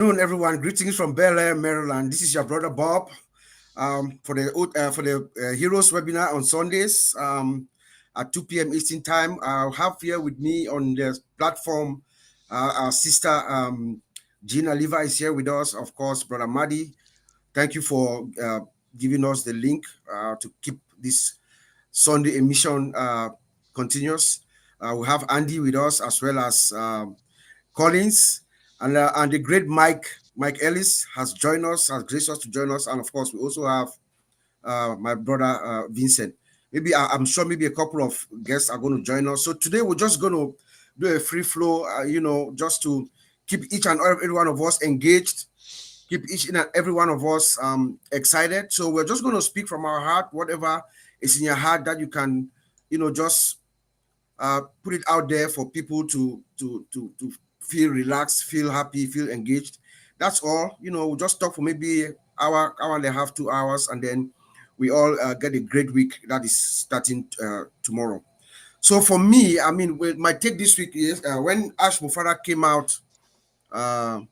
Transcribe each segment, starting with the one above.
Good afternoon, everyone. Greetings from Bel Air, Maryland. This is your brother Bob for the Heroes webinar on Sundays at 2 p.m. Eastern Time. I'll have here with me on the platform our sister Gina Liva is here with us. Of course, brother Madi. Thank you for giving us the link to keep this Sunday emission continuous. We have Andy with us as well as Collins, and the great Mike Ellis has joined us, has graced us to join us, and of course we also have my brother Vincent. Maybe I'm sure maybe a couple of guests are going to join us. So today we're just going to do a free flow, just to keep each and every one of us engaged, keep each and every one of us excited. So we're just going to speak from our heart, whatever is in your heart that you can, just put it out there for people to feel relaxed, feel happy, feel engaged. That's all. We'll just talk for maybe hour and a half, 2 hours, and then we all get a great week that is starting tomorrow. So for me, I mean, my take this week is when Ash Mufara came out at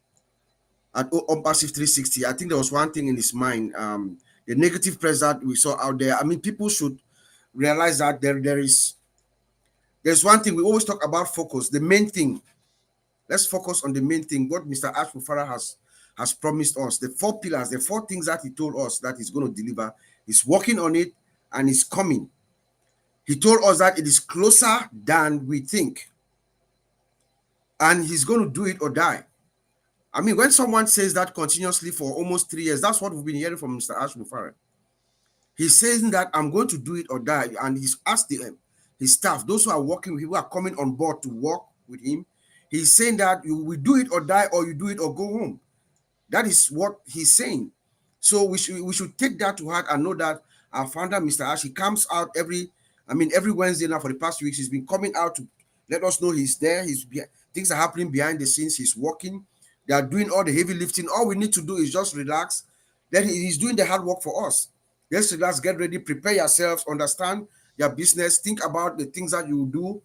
Onpassive 360. I think there was one thing in his mind. The negative press that we saw out there. I mean, people should realize that there's one thing we always talk about: focus. The main thing. Let's focus on the main thing. What Mr. Ash Mufara has promised us. The four pillars, the four things that he told us that he's going to deliver. He's working on it and he's coming. He told us that it is closer than we think. And he's going to do it or die. I mean, when someone says that continuously for almost 3 years, that's what we've been hearing from Mr. Ash Mufara. He's saying that I'm going to do it or die. And he's asked his staff, those who are working with him, who are coming on board to work with him, he's saying that you will do it or die, or you do it or go home. That is what he's saying. So we should take that to heart and know that our founder, Mr. Ash, he comes out every Wednesday now for the past 2 weeks. He's been coming out to let us know he's there. Things are happening behind the scenes. He's working. They are doing all the heavy lifting. All we need to do is just relax. Then he's doing the hard work for us. Just relax, get ready, prepare yourselves, understand your business, think about the things that you do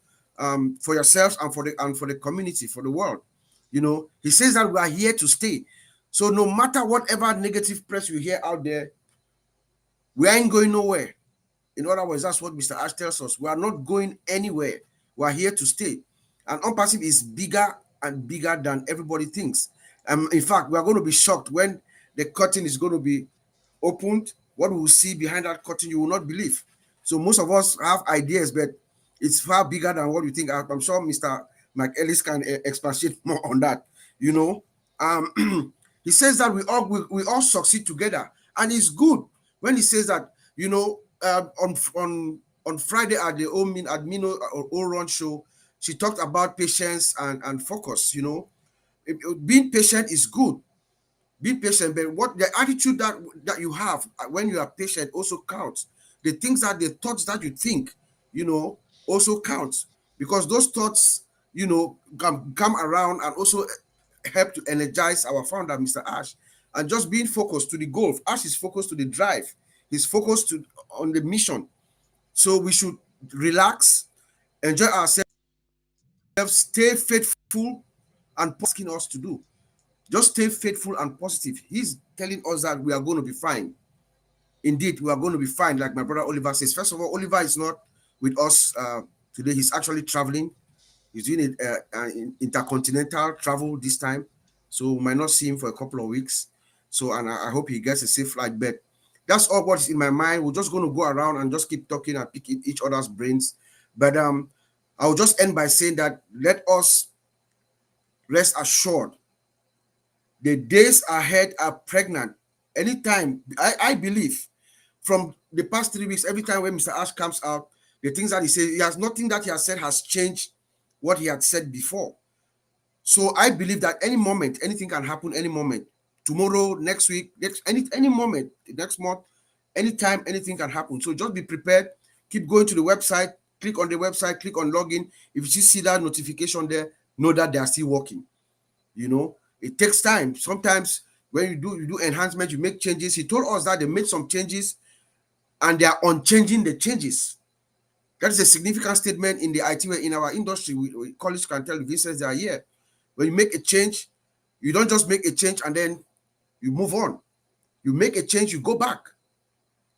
for yourselves and for the community, for the world. He says that we are here to stay. So no matter whatever negative press you hear out there, we ain't going nowhere. In other words, that's what Mr. Ash tells us. We are not going anywhere. We are here to stay. And Onpassive is bigger and bigger than everybody thinks. In fact, we are going to be shocked when the curtain is going to be opened. What we will see behind that curtain, you will not believe. So most of us have ideas, but it's far bigger than what you think. I'm sure Mr. Mike Ellis can expatiate more on that. He says that we all succeed together, and it's good when he says that. On Friday at the Admino Oron show, she talked about patience and focus. Being patient is good. Be patient, but what the attitude that you have when you are patient also counts. The thoughts that you think, also counts, because those thoughts, come around and also help to energize our founder, Mr. Ash. And just being focused to the goal. Ash is focused to the drive. He's focused on the mission. So we should relax, enjoy ourselves, stay faithful, and asking us to do. Just stay faithful and positive. He's telling us that we are going to be fine. Indeed, we are going to be fine, like my brother Oliver says. First of all, Oliver is not with us today. He's actually traveling. He's doing intercontinental travel this time. So we might not see him for a couple of weeks. So, and I hope he gets a safe flight back. That's all what's in my mind. We're just going to go around and just keep talking and picking each other's brains. But I'll just end by saying that let us rest assured. The days ahead are pregnant. Anytime, I believe, from the past 3 weeks, every time when Mr. Ash comes out, the things that he says, nothing that he has said has changed what he had said before. So I believe that any moment, anything can happen any moment. Tomorrow, next week, any moment, next month, anytime, anything can happen. So just be prepared. Keep going to the website, click on the website, click on login. If you see that notification there, know that they are still working. It takes time. Sometimes when you do enhancement, you make changes. He told us that they made some changes and they are unchanging the changes. That is a significant statement in the IT, in our industry. We colleagues can tell the visitors they are here. When you make a change, You don't just make a change and then you move on. You make a change, you go back.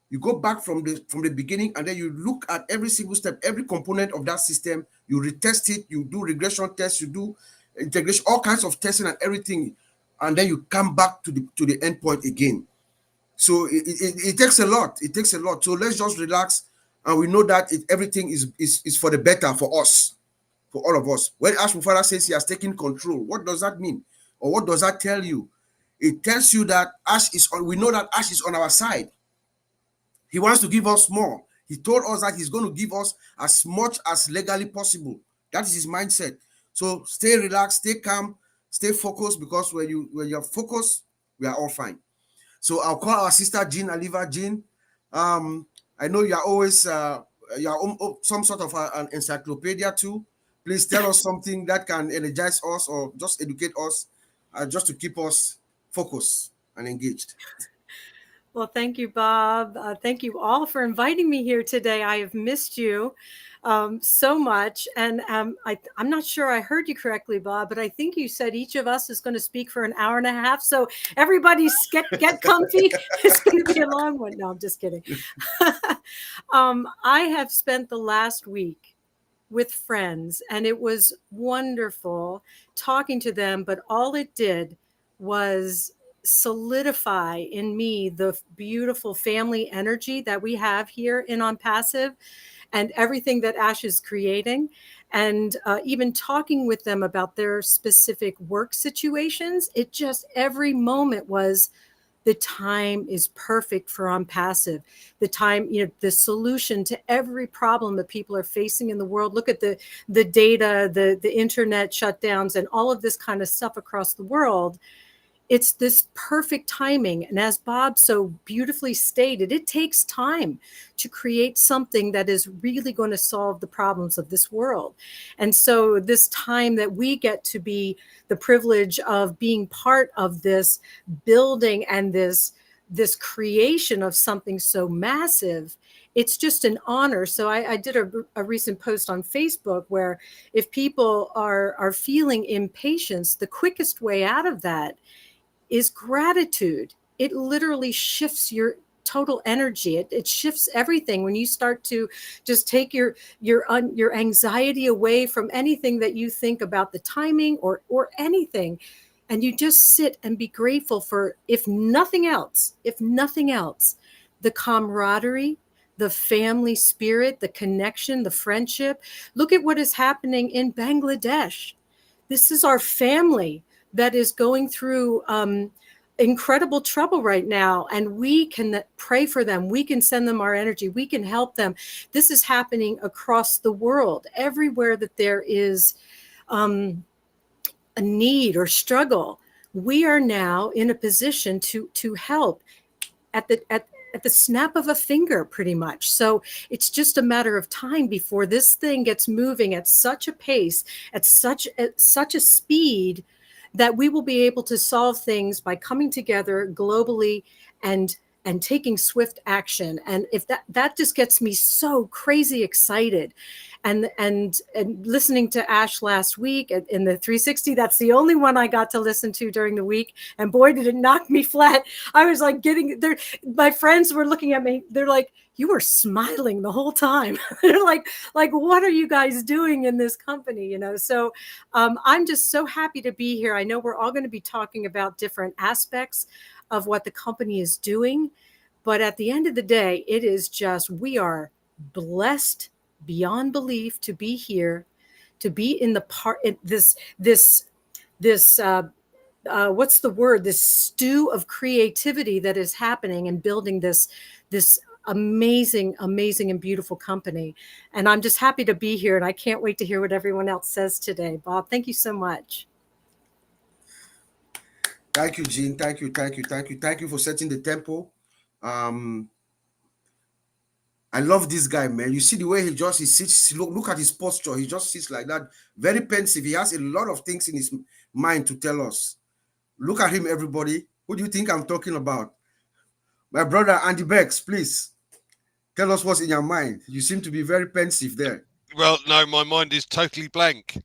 You go back from the beginning, and then you look at every single step, every component of that system. You retest it. You do regression tests. You do integration, all kinds of testing and everything, and then you come back to the end point again. So it takes a lot. It takes a lot. So let's just relax, and we know that everything is for the better for us, for all of us. When Ash Mufara says he has taken control, what does that mean, or what does that tell you? It tells you that Ash is on. We know that Ash is on our side. He wants to give us more. He told us that he's going to give us as much as legally possible. That is his mindset. So stay relaxed, stay calm, stay focused, because when you're focused, we are all fine. So I'll call our sister Jean Aliva. Jean, I know you're always you're some sort of an encyclopedia too. Please tell us something that can energize us or just educate us, just to keep us focused and engaged. Well, thank you, Bob. Thank you all for inviting me here today. I have missed you so much. And I'm not sure I heard you correctly, Bob, but I think you said each of us is going to speak for an hour and a half. So everybody get comfy. It's going to be a long one. No, I'm just kidding. I have spent the last week with friends, and it was wonderful talking to them, but all it did was solidify in me the beautiful family energy that we have here in Onpassive and everything that Ash is creating. And even talking with them about their specific work situations, it just every moment was the time is perfect for Onpassive. The time, the solution to every problem that people are facing in the world. Look at the data, the internet shutdowns, and all of this kind of stuff across the world. It's this perfect timing. And as Bob so beautifully stated, it takes time to create something that is really going to solve the problems of this world. And so this time that we get to be the privilege of being part of this building and this creation of something so massive, it's just an honor. So I did a recent post on Facebook where if people are feeling impatience, the quickest way out of that is gratitude. It literally shifts your total energy. It shifts everything when you start to just take your anxiety away from anything that you think about the timing or anything, and you just sit and be grateful for, if nothing else, the camaraderie, the family spirit, the connection, the friendship. Look at what is happening in Bangladesh. This is our family that is going through incredible trouble right now, and we can pray for them. We can send them our energy. We can help them. This is happening across the world, everywhere that there is a need or struggle. We are now in a position to help at the snap of a finger, pretty much. So it's just a matter of time before this thing gets moving at such a pace, at such a speed, that we will be able to solve things by coming together globally and taking swift action. And if that just gets me so crazy excited. And listening to Ash last week in the 360, that's the only one I got to listen to during the week. And boy, did it knock me flat. I was like getting there. My friends were looking at me. They're like, you were smiling the whole time. They're like, what are you guys doing in this company? So I'm just so happy to be here. I know we're all going to be talking about different aspects of what the company is doing. But at the end of the day, it is just, we are blessed beyond belief to be here, to be in the part, this what's the word, this stew of creativity that is happening and building this amazing and beautiful company. And I'm just happy to be here, and I can't wait to hear what everyone else says today. Bob, thank you so much. Thank you, Jean. Thank you for setting the tempo. I love this guy, man. You see the way he sits. Look at his posture. He just sits like that, very pensive. He has a lot of things in his mind to tell us. Look at him, everybody. Who do you think I'm talking about? My brother Andy Bex, please tell us what's in your mind. You seem to be very pensive there. Well, no, my mind is totally blank.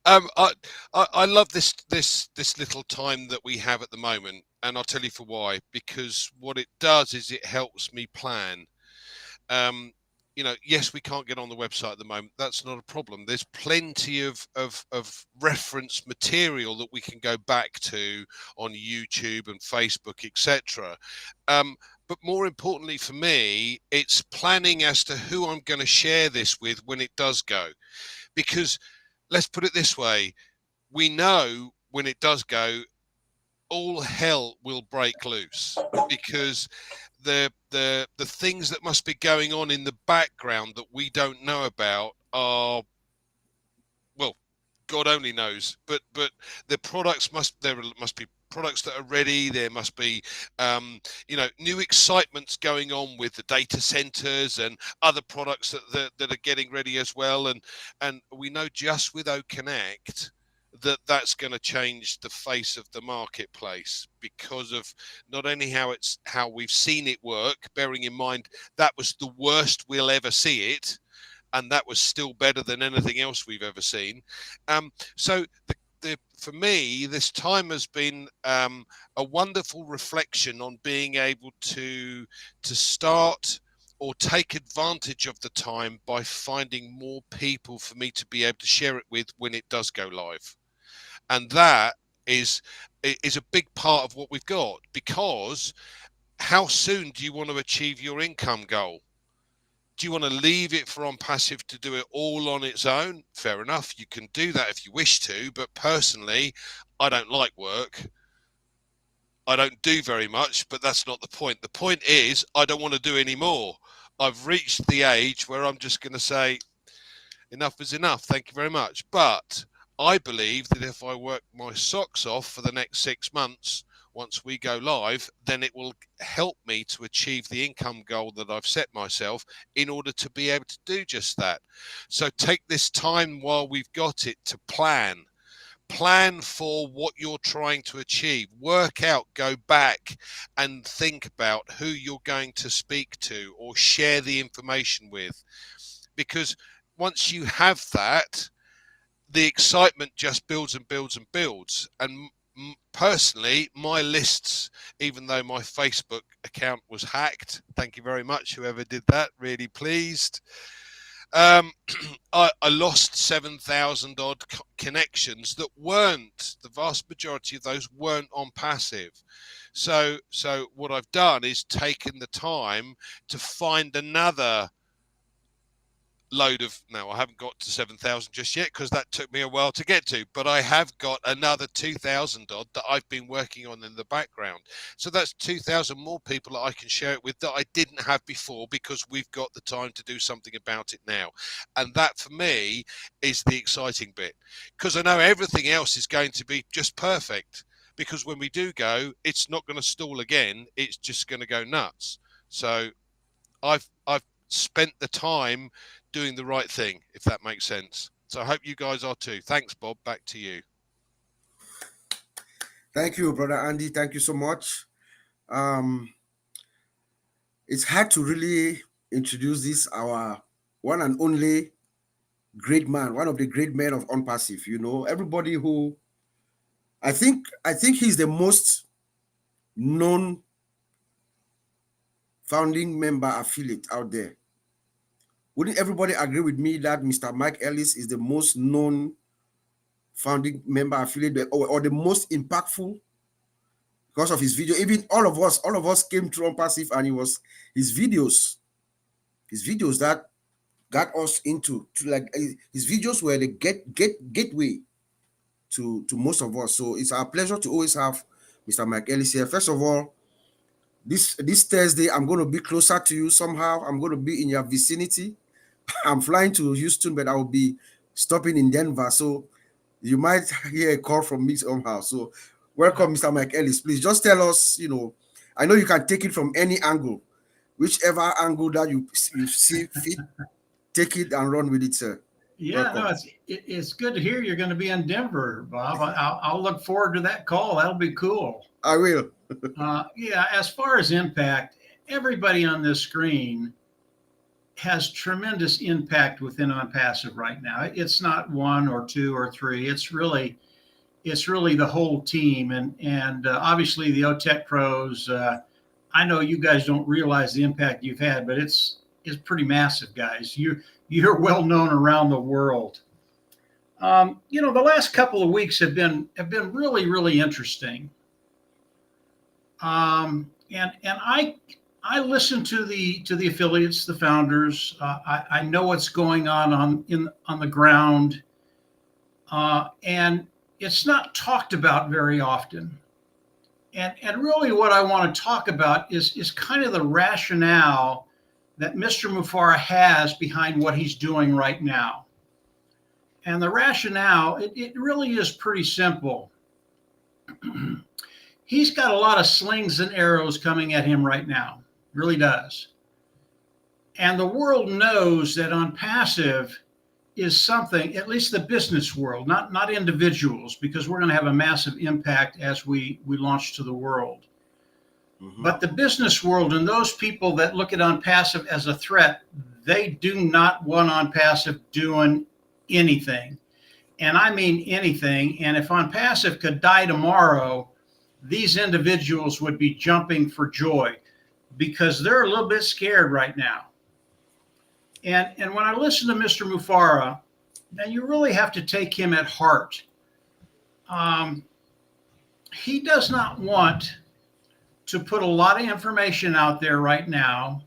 I love this little time that we have at the moment, and I'll tell you for why. Because what it does is it helps me plan. Um, yes, we can't get on the website at the moment. That's not a problem. There's plenty of reference material that we can go back to on YouTube and Facebook, etc. But more importantly for me, it's planning as to who I'm going to share this with when it does go. Because let's put it this way, we know when it does go, all hell will break loose, because the things that must be going on in the background that we don't know about are, well, God only knows. But the products there must be products that are ready. There must be new excitements going on with the data centers and other products that are getting ready as well. And we know just with O Connect that's going to change the face of the marketplace, because of not only how we've seen it work, bearing in mind that was the worst we'll ever see it, and that was still better than anything else we've ever seen. So for me, this time has been a wonderful reflection on being able to start or take advantage of the time by finding more people for me to be able to share it with when it does go live. And that is a big part of what we've got, because how soon do you want to achieve your income goal? Do you want to leave it for Onpassive to do it all on its own? Fair enough, you can do that if you wish to, but personally, I don't like work. I don't do very much, but that's not the point. The point is, I don't want to do any more. I've reached the age where I'm just going to say, enough is enough, thank you very much. But I believe that if I work my socks off for the next 6 months, once we go live, then it will help me to achieve the income goal that I've set myself in order to be able to do just that. So take this time while we've got it to plan. Plan for what you're trying to achieve. Work out, go back and think about who you're going to speak to or share the information with. Because once you have that, the excitement just builds and builds and builds. And personally, my lists, even though my Facebook account was hacked, thank you very much, whoever did that, really pleased. I lost 7,000 odd connections that weren't, the vast majority of those weren't Onpassive. So what I've done is taken the time to find another load of, no, I haven't got to 7,000 just yet, because that took me a while to get to, but I have got another 2,000 odd that I've been working on in the background. So that's 2,000 more people that I can share it with that I didn't have before, because we've got the time to do something about it now. And that for me is the exciting bit, because I know everything else is going to be just perfect, because when we do go, it's not going to stall again, it's just going to go nuts. So I've spent the time doing the right thing, if that makes sense. So I hope you guys are too. Thanks, Bob. Back to you. Thank you, brother Andy. Thank you so much. Um, it's hard to really introduce this, our one and only great man, one of the great men of Onpassive. Everybody who I think he's the most known founding member affiliate out there. Wouldn't everybody agree with me that Mr. Mike Ellis is the most known founding member affiliate, or the most impactful, because of his video? Even all of us came through Onpassive, and it was his videos that got us into like his videos were the gateway to most of us. So it's our pleasure to always have Mr. Mike Ellis here. First of all, this Thursday, I'm going to be closer to you somehow. I'm going to be in your vicinity. I'm flying to Houston, but I will be stopping in Denver. So you might hear a call from me somehow. So welcome, Mr. Mike Ellis. Please just tell us, I know you can take it from any angle, whichever angle that you see fit, take it and run with it, sir. Yeah, Welcome. no, it's good to hear you're going to be in Denver, Bob. I'll look forward to that call. That'll be cool. I will. Yeah, as far as impact, everybody on this screen has tremendous impact within Onpassive right now. It's not one or two or three. It's really the whole team, and obviously the OTech pros. I know you guys don't realize the impact you've had, but it's pretty massive, guys. You're well known around the world. The last couple of weeks have been really, really interesting. And I listen to the affiliates, the founders. I know what's going on the ground, and it's not talked about very often. And really, what I want to talk about is kind of the rationale that Mr. Mufareh has behind what he's doing right now. And the rationale, it really is pretty simple. He's got a lot of slings and arrows coming at him right now. Really does. And the world knows that Onpassive is something, at least the business world, not individuals, because we're going to have a massive impact as we launch to the world. Mm-hmm. But the business world and those people that look at Onpassive as a threat, they do not want Onpassive doing anything. And I mean anything. And if Onpassive could die tomorrow, these individuals would be jumping for joy because they're a little bit scared right now. And when I listen to Mr. Mufareh, now you really have to take him at heart. He does not want to put a lot of information out there right now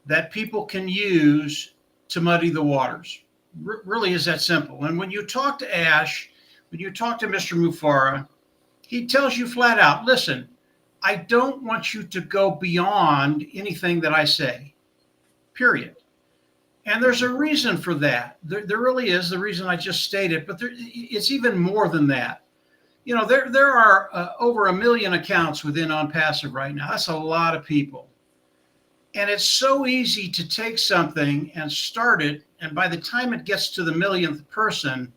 that people can use to muddy the waters. Really is that simple. And when you talk to Ash, when you talk to Mr. Mufareh, he tells you flat out, listen, I don't want you to go beyond anything that I say, period. And there's a reason for that. There really is, the reason I just stated, but it's even more than that. There are over 1 million accounts within Onpassive right now. That's a lot of people. And it's so easy to take something and start it, and by the time it gets to the millionth person,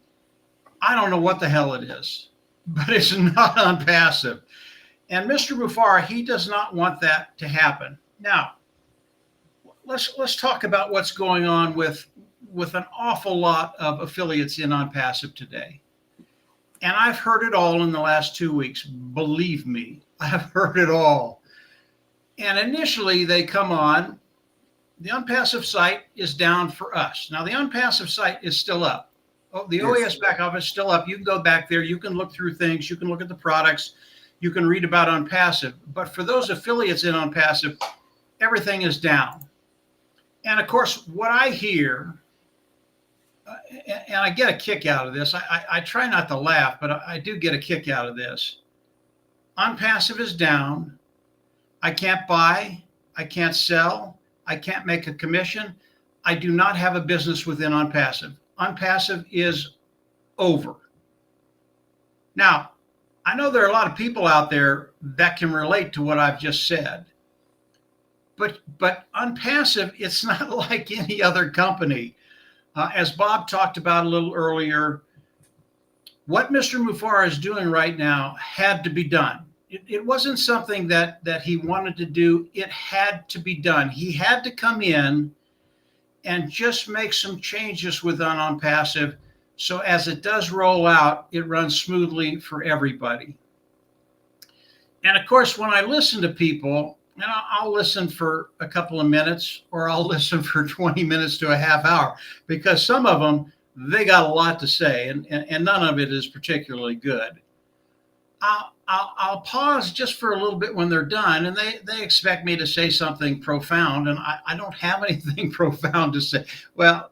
I don't know what the hell it is, but it's not Onpassive. And Mr. Mufareh, he does not want that to happen. Now, let's talk about what's going on with an awful lot of affiliates in Onpassive today. And I've heard it all in the last 2 weeks. Believe me, I've heard it all. And initially they come on, the Onpassive site is down for us. Now the Onpassive site is still up. Oh, the OAS back office is still up. You can go back there. You can look through things. You can look at the products. You can read about Onpassive. But for those affiliates in Onpassive, everything is down. And of course, what I hear, and I get a kick out of this. I try not to laugh, but I do get a kick out of this. Onpassive is down. I can't buy. I can't sell. I can't make a commission. I do not have a business within Onpassive. Onpassive is over. Now, I know there are a lot of people out there that can relate to what I've just said. But Onpassive, it's not like any other company. As Bob talked about a little earlier, what Mr. Mufareh is doing right now had to be done. It wasn't something that he wanted to do. It had to be done. He had to come in and just make some changes within Onpassive so as it does roll out, it runs smoothly for everybody. And of course, when I listen to people, and I'll listen for a couple of minutes or I'll listen for 20 minutes to a half hour because some of them, they got a lot to say and none of it is particularly good. I'll pause just for a little bit when they're done and they expect me to say something profound and I don't have anything profound to say. Well,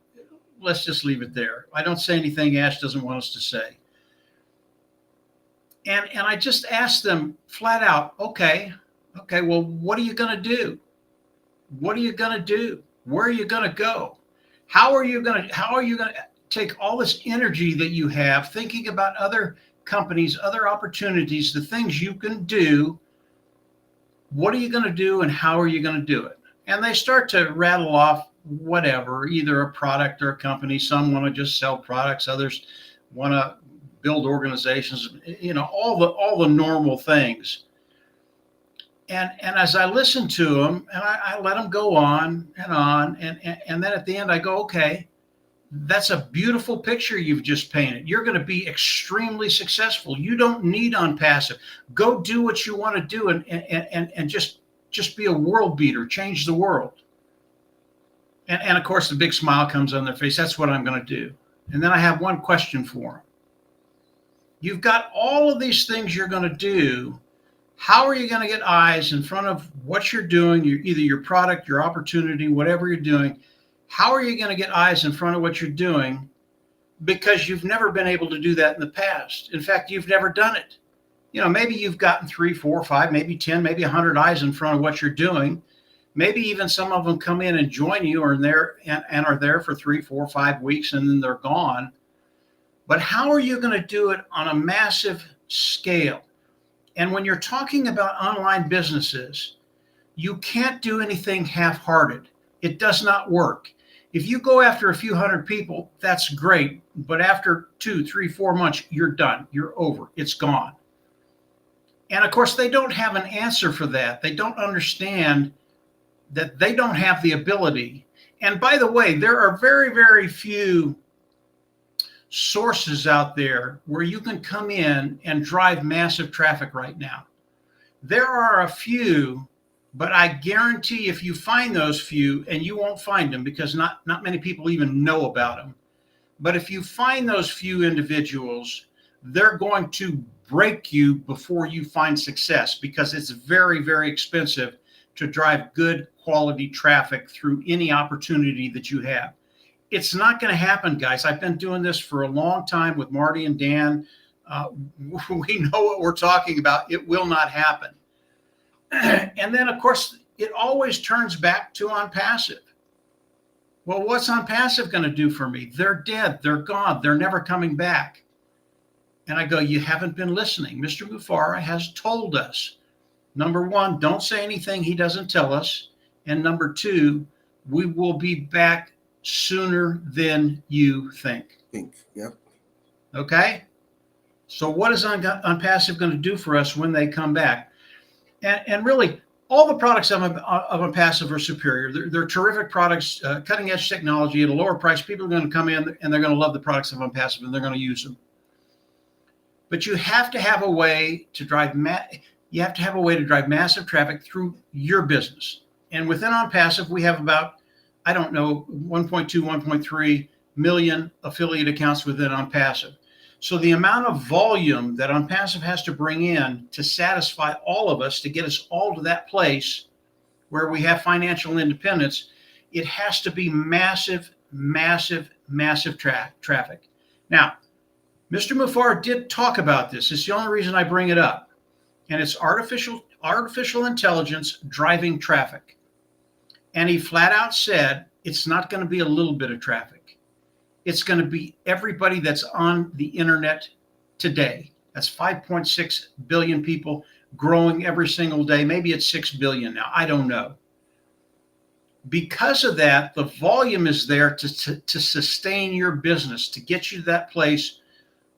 let's just leave it there. I don't say anything Ash doesn't want us to say. And I just ask them flat out, okay, well, what are you going to do? What are you going to do? Where are you going to go? How are you going to take all this energy that you have thinking about other companies, other opportunities, the things you can do? What are you going to do and how are you going to do it? And they start to rattle off whatever, either a product or a company. Some want to just sell products. Others want to build organizations, all the normal things. And as I listen to them, and I let them go on and on, and then at the end I go, okay, that's a beautiful picture you've just painted. You're going to be extremely successful. You don't need Onpassive. Go do what you want to do, and just be a world beater, change the world. And of course, the big smile comes on their face. That's what I'm going to do. And then I have one question for them. You've got all of these things you're going to do. How are you going to get eyes in front of what you're doing, either your product, your opportunity, whatever you're doing? How are you going to get eyes in front of what you're doing? Because you've never been able to do that in the past. In fact, you've never done it. Maybe you've gotten 3, 4, 5, maybe 10, maybe 100 eyes in front of what you're doing. Maybe even some of them come in and join you and are there for 3, 4, 5 weeks, and then they're gone. But how are you going to do it on a massive scale? And when you're talking about online businesses, you can't do anything half-hearted. It does not work. If you go after a few hundred people, that's great. But after 2, 3, 4 months, you're done. You're over. It's gone. And of course, they don't have an answer for that. They don't understand that they don't have the ability. And by the way, there are very, very few sources out there where you can come in and drive massive traffic right now. There are a few, but I guarantee if you find those few, and you won't find them because not many people even know about them, but if you find those few individuals, they're going to break you before you find success, because it's very, very expensive to drive good quality traffic through any opportunity that you have. It's not going to happen, guys. I've been doing this for a long time with Marty and Dan. We know what we're talking about. It will not happen. And then, of course, it always turns back to Onpassive. Well, what's Onpassive going to do for me? They're dead. They're gone. They're never coming back. And I go, you haven't been listening. Mr. Mufareh has told us, number one, don't say anything he doesn't tell us. And number two, we will be back sooner than you think. Yep. Okay? So what is Onpassive going to do for us when they come back? And really, all the products of Onpassive are superior. They're terrific products, cutting edge technology at a lower price. People are going to come in and they're going to love the products of Onpassive and they're going to use them. But you have to have a way to drive massive traffic through your business. And within Onpassive, we have about, 1.2, 1.3 million affiliate accounts within Onpassive. So the amount of volume that Onpassive has to bring in to satisfy all of us, to get us all to that place where we have financial independence, it has to be massive, massive, massive traffic. Now, Mr. Mufareh did talk about this. It's the only reason I bring it up. And it's artificial intelligence driving traffic. And he flat out said, it's not going to be a little bit of traffic. It's going to be everybody that's on the internet today. That's 5.6 billion people, growing every single day. Maybe it's 6 billion now. I don't know. Because of that, the volume is there to sustain your business, to get you to that place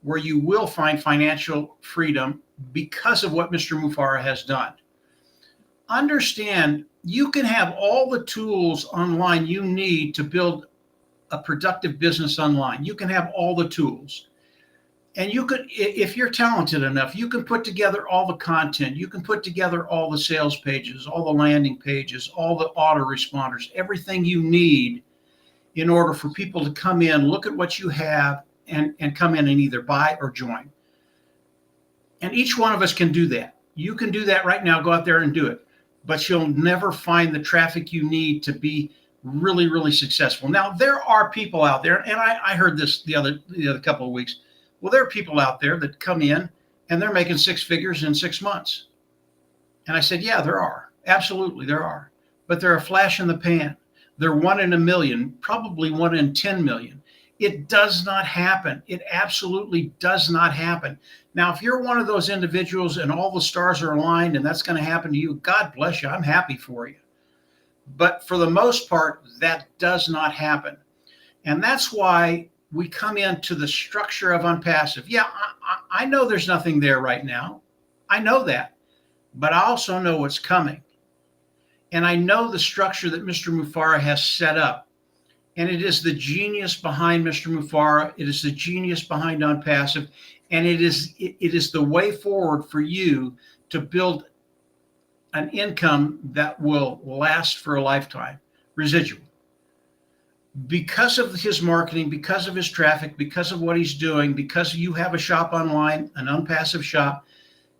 where you will find financial freedom because of what Mr. Mufareh has done. Understand, you can have all the tools online you need to build a productive business online. You can have all the tools. And you could, if you're talented enough, you can put together all the content. You can put together all the sales pages, all the landing pages, all the autoresponders, everything you need in order for people to come in, look at what you have, and come in and either buy or join. And each one of us can do that. You can do that right now. Go out there and do it. But you'll never find the traffic you need to be really, really successful. Now, there are people out there, and I heard this the other couple of weeks. Well, there are people out there that come in and they're making 6 figures in 6 months. And I said, yeah, there are. Absolutely, there are. But they're a flash in the pan. They're 1 in a million, probably 1 in 10 million. It does not happen. It absolutely does not happen. Now, if you're one of those individuals and all the stars are aligned and that's going to happen to you, God bless you. I'm happy for you. But for the most part, that does not happen. And that's why we come into the structure of Onpassive. Yeah, I know there's nothing there right now. I know that. but I also know what's coming. And I know the structure that Mr. Mufara has set up. And it is the genius behind Mr. Mufara. It is the genius behind Onpassive. And it is the way forward for you to build an income that will last for a lifetime, residual. Because of his marketing, because of his traffic, because of what he's doing, because you have a shop online, an Onpassive shop,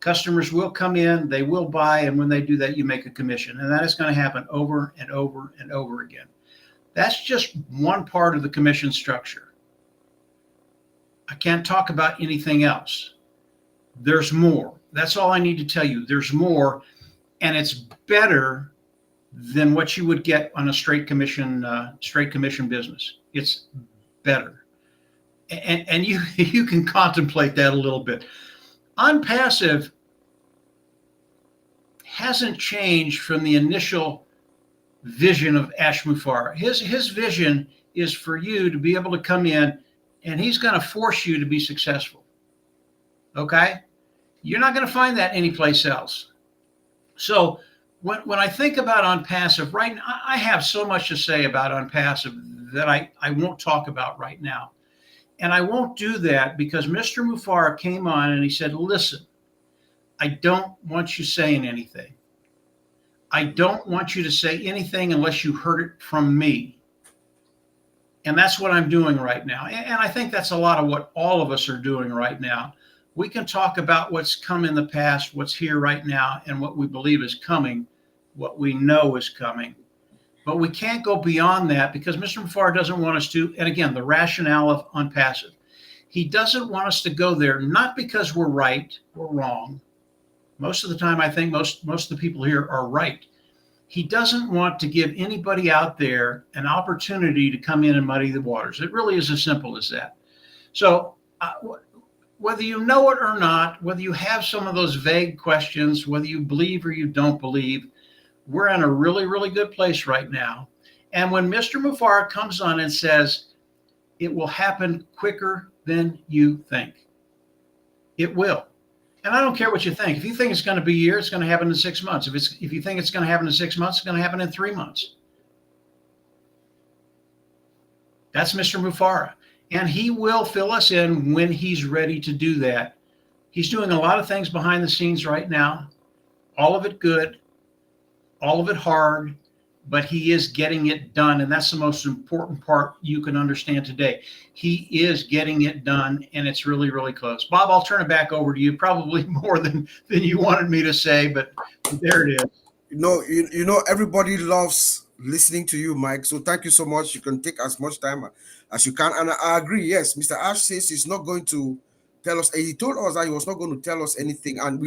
customers will come in, they will buy, and when they do that, you make a commission. And that is going to happen over and over and over again. That's just one part of the commission structure. I can't talk about anything else. There's more. That's all I need to tell you. There's more, and it's better than what you would get on a straight commission business. It's better, and you can contemplate that a little bit. Onpassive hasn't changed from the initial vision of Ash Mufara. His vision is for you to be able to come in, and he's going to force you to be successful. Okay? You're not going to find that anyplace else. So when I think about Onpassive, right now, I have so much to say about Onpassive that I won't talk about right now. And I won't do that because Mr. Mufara came on and he said, listen, I don't want you saying anything. I don't want you to say anything unless you heard it from me. And that's what I'm doing right now. And I think that's a lot of what all of us are doing right now. We can talk about what's come in the past, what's here right now, and what we believe is coming, what we know is coming. But we can't go beyond that because Mr. Mufara doesn't want us to. And again, the rationale of Onpassive. He doesn't want us to go there, not because we're right or wrong. Most of the time, I think most of the people here are right. He doesn't want to give anybody out there an opportunity to come in and muddy the waters. It really is as simple as that. So whether you know it or not, whether you have some of those vague questions, whether you believe or you don't believe, we're in a really, really good place right now. And when Mr. Mufara comes on and says, it will happen quicker than you think, it will. And I don't care what you think. If you think it's going to be a year, it's going to happen in 6 months. If you think it's going to happen in 6 months, it's going to happen in 3 months. That's Mr. Mufara. And he will fill us in when he's ready to do that. He's doing a lot of things behind the scenes right now, all of it good, all of it hard, but he is getting it done. And that's the most important part you can understand today. He is getting it done, and it's really, really close. Bob, I'll turn it back over to you, probably more than you wanted me to say, but there it is. You know, everybody loves listening to you, Mike. So thank you so much. You can take as much time as you can. And I agree. Yes, Mr. Ash says he's not going to tell us. He told us that he was not going to tell us anything. And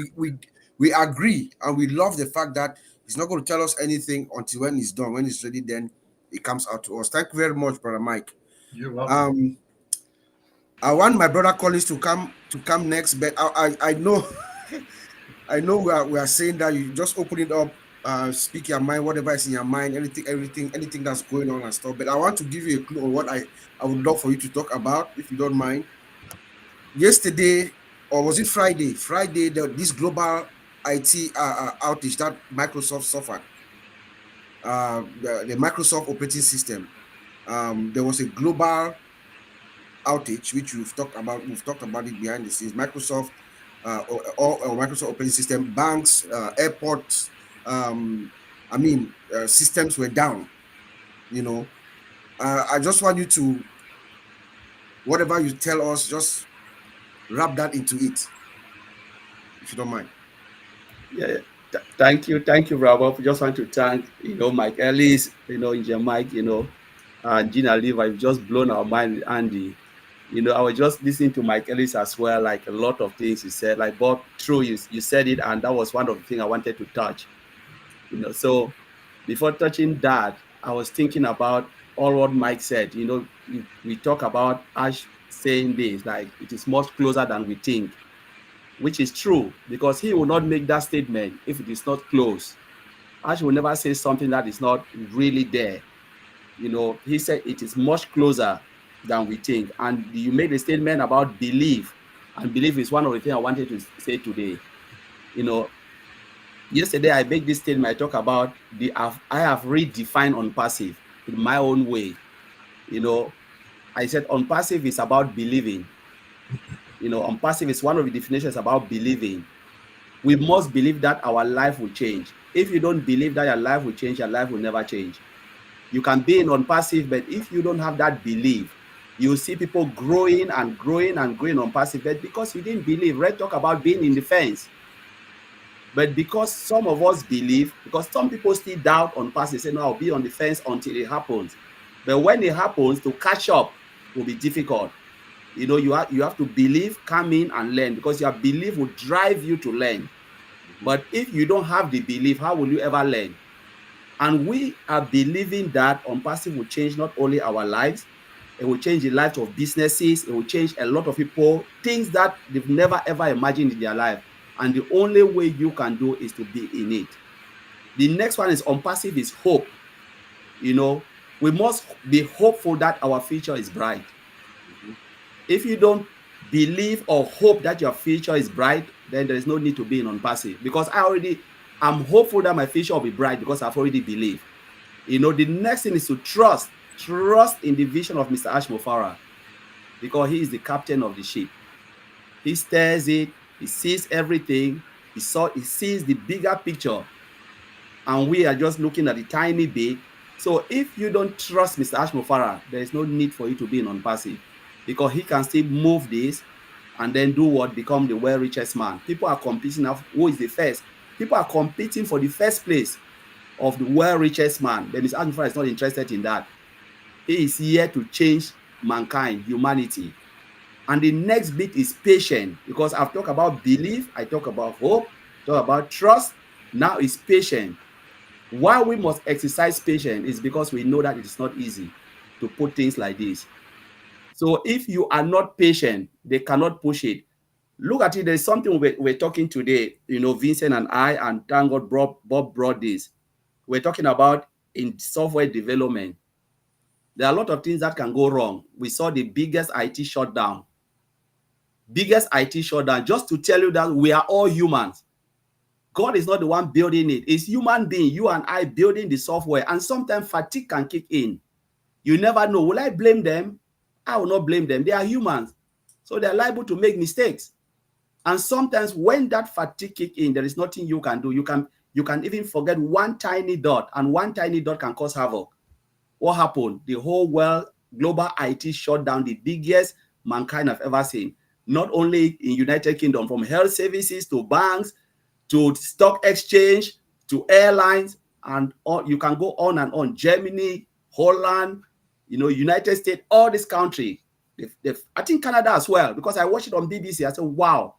we agree. And we love the fact that he's not going to tell us anything until when he's done. When he's ready, then it comes out to us. Thank you very much, Brother Mike. You're welcome. I want my brother Collins to come next, but I know I know we are saying that you just open it up, speak your mind, whatever is in your mind, anything that's going on and stuff. But I want to give you a clue on what I would love for you to talk about, if you don't mind. Yesterday, or was it Friday? Friday, this global IT outage that Microsoft suffered, the Microsoft operating system. There was a global outage which we've talked about. We've talked about it behind the scenes. Microsoft or Microsoft operating system, banks, airports. Systems were down. You know, I just want you to, whatever you tell us, just wrap that into it, if you don't mind. Yeah, thank you, Robert. Just want to thank Mike Ellis, Engineer Mike, and Gina Levi. You've just blown our mind with Andy. I was just listening to Mike Ellis as well, like a lot of things he said, like, but true, you said it, and that was one of the things I wanted to touch. So before touching that, I was thinking about all what Mike said. We talk about Ash saying this, like it is much closer than we think, which is true, because he will not make that statement if it is not close. Ash will never say something that is not really there. He said it is much closer than we think. And you made a statement about belief, and belief is one of the things I wanted to say today. Yesterday, I made this statement. I talk about I have redefined Onpassive in my own way. You know, I said Onpassive is about believing. Onpassive is one of the definitions about believing. We must believe that our life will change. If you don't believe that your life will change, your life will never change. You can be in Onpassive, but if you don't have that belief, you see people growing and growing and growing on passive, but because you didn't believe. Red talk about being in the fence. But because some of us believe, because some people still doubt on passive, say, no, I'll be on the fence until it happens. But when it happens, to catch up will be difficult. You have to believe, come in and learn, because your belief will drive you to learn. But if you don't have the belief, how will you ever learn? And we are believing that Onpassive will change not only our lives, it will change the lives of businesses, it will change a lot of people, things that they've never ever imagined in their life. And the only way you can do is to be in it. The next one is Onpassive is hope. We must be hopeful that our future is bright. If you don't believe or hope that your future is bright, then there is no need to be in Onpassive, because I'm hopeful that my future will be bright because I've already believed. The next thing is to trust in the vision of Mr. Ashmofara, because he is the captain of the ship. He steers it, he sees everything, he sees the bigger picture, and we are just looking at the tiny bit. So if you don't trust Mr. Ashmofara, there is no need for you to be in Onpassive, because he can still move this and then do what? Become the world richest man. People are competing now. Who is the first? People are competing for the first place of the world richest man. But Mr. Ashmofara is not interested in that. He is here to change mankind, humanity. And the next bit is patience, because I've talked about belief, I talk about hope, talk about trust. Now it's patience. Why we must exercise patience is because we know that it is not easy to put things like this. So if you are not patient, they cannot push it. Look at it. There's something we're talking today, Vincent and I, and thank God Bob brought this. We're talking about in software development. There are a lot of things that can go wrong. We saw the biggest IT shutdown. Just to tell you that we are all humans. God is not the one building it. It's human being, you and I, building the software. And sometimes fatigue can kick in. You never know. Will I blame them? I will not blame them. They are humans. So they're liable to make mistakes. And sometimes when that fatigue kick in, there is nothing you can do. You can even forget one tiny dot, and one tiny dot can cause havoc. What happened? The whole world, global IT shut down, the biggest mankind have ever seen. Not only in United Kingdom, from health services to banks, to stock exchange, to airlines, and you can go on and on. Germany, Holland, United States, all this country. I think Canada as well, because I watched it on BBC. I said, wow,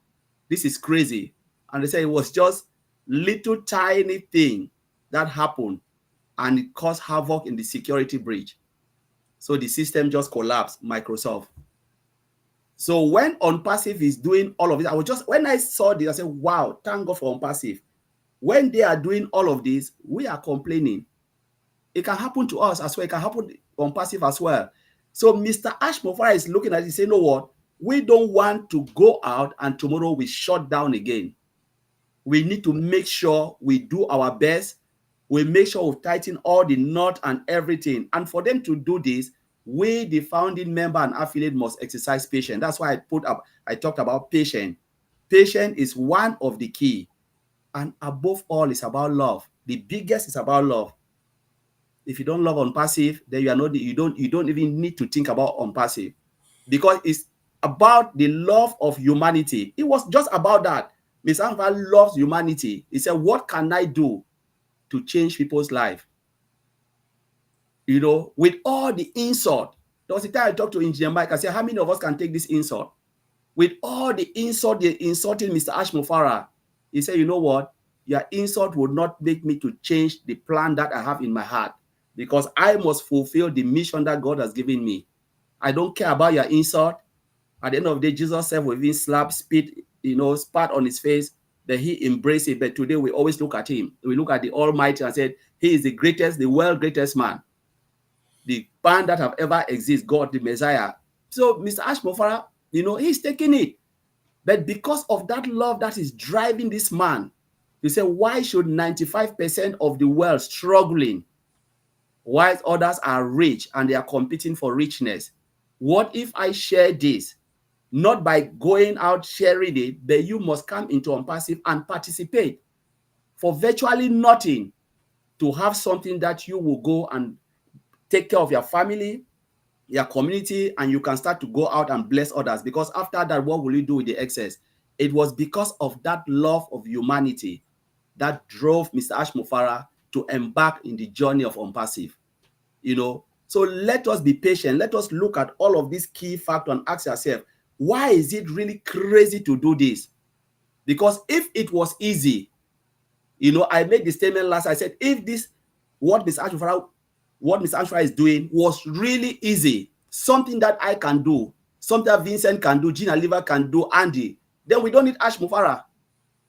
this is crazy. And they say it was just little tiny thing that happened, and it caused havoc in the security breach. So the system just collapsed, Microsoft. So when Onpassive is doing all of this, when I saw this, I said, wow, thank God for Onpassive. When they are doing all of this, we are complaining. It can happen to us as well. It can happen to Onpassive as well. So Mr. Ashmofara is looking at it and saying, you know what? We don't want to go out and tomorrow we shut down again. We need to make sure we do our best. We make sure we tighten all the knot and everything. And for them to do this, we, the founding member and affiliate, must exercise patience. That's why I talked about patience. Patience is one of the key. And above all, it's about love. The biggest is about love. If you don't love Onpassive, then you don't even need to think about Onpassive, because it's about the love of humanity. It was just about that. Mr. Ashmofara loves humanity. He said, what can I do to change people's life? With all the insult. There was a time I talked to Engineer Mike. I said, how many of us can take this insult? With all the insult, they're insulting Mr. Ashmofara. He said, you know what? Your insult would not make me to change the plan that I have in my heart, because I must fulfill the mission that God has given me. I don't care about your insult. At the end of the day, Jesus said, with his slap, spit, spat on his face, that he embraced it. But today we always look at him. We look at the Almighty and said, he is the greatest, the world greatest man, the man that have ever existed, God, the Messiah. So Mr. Ashmofara, he's taking it. But because of that love that is driving this man, You say, why should 95% of the world struggling while others are rich and they are competing for richness? What if I share this? Not by going out sharing it, but you must come into Onpassive and participate for virtually nothing, to have something that you will go and take care of your family, your community, and you can start to go out and bless others. Because after that, what will you do with the excess? It was because of that love of humanity that drove Mr. Ashmufara to embark in the journey of Onpassive. So let us be patient. Let us look at all of these key factors and ask ourselves, why is it really crazy to do this? Because if it was easy, I made the statement last. I said, if this, what Mr. Ashmufara is doing was really easy, something that I can do, something that Vincent can do, Gina Liver can do, Andy, then we don't need Ashmufara,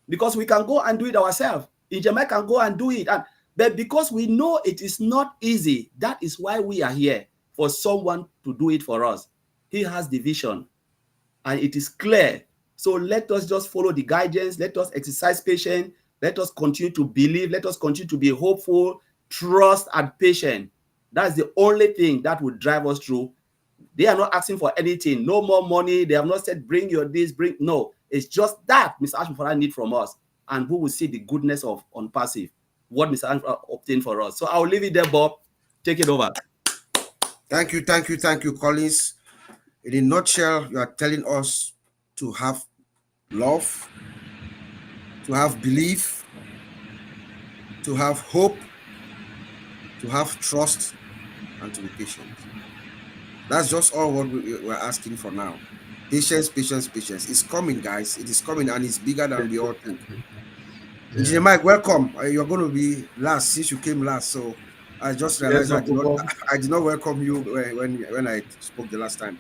because we can go and do it ourselves. Ijema can go and do it. But because we know it is not easy, that is why we are here, for someone to do it for us. He has the vision, and it is clear. So let us just follow the guidance. Let us exercise patience. Let us continue to believe. Let us continue to be hopeful, trust, and patient. That's the only thing that will drive us through. They are not asking for anything. No more money. They have not said, bring your this, bring. No, it's just that Mr. Ashmufara need from us. And who will see the goodness of Onpassive, what Mr. Ashmufara obtained for us. So I'll leave it there, Bob. Take it over. Thank you, Collins. In a nutshell, you are telling us to have love, to have belief, to have hope, to have trust, and to be patient. That's just all what we're asking for now. Patience. It's coming, guys. It is coming, and it's bigger than we all think. Engineer Mike, welcome. You're going to be last since you came last. So I just realized Yes, I did not welcome you when I spoke the last time.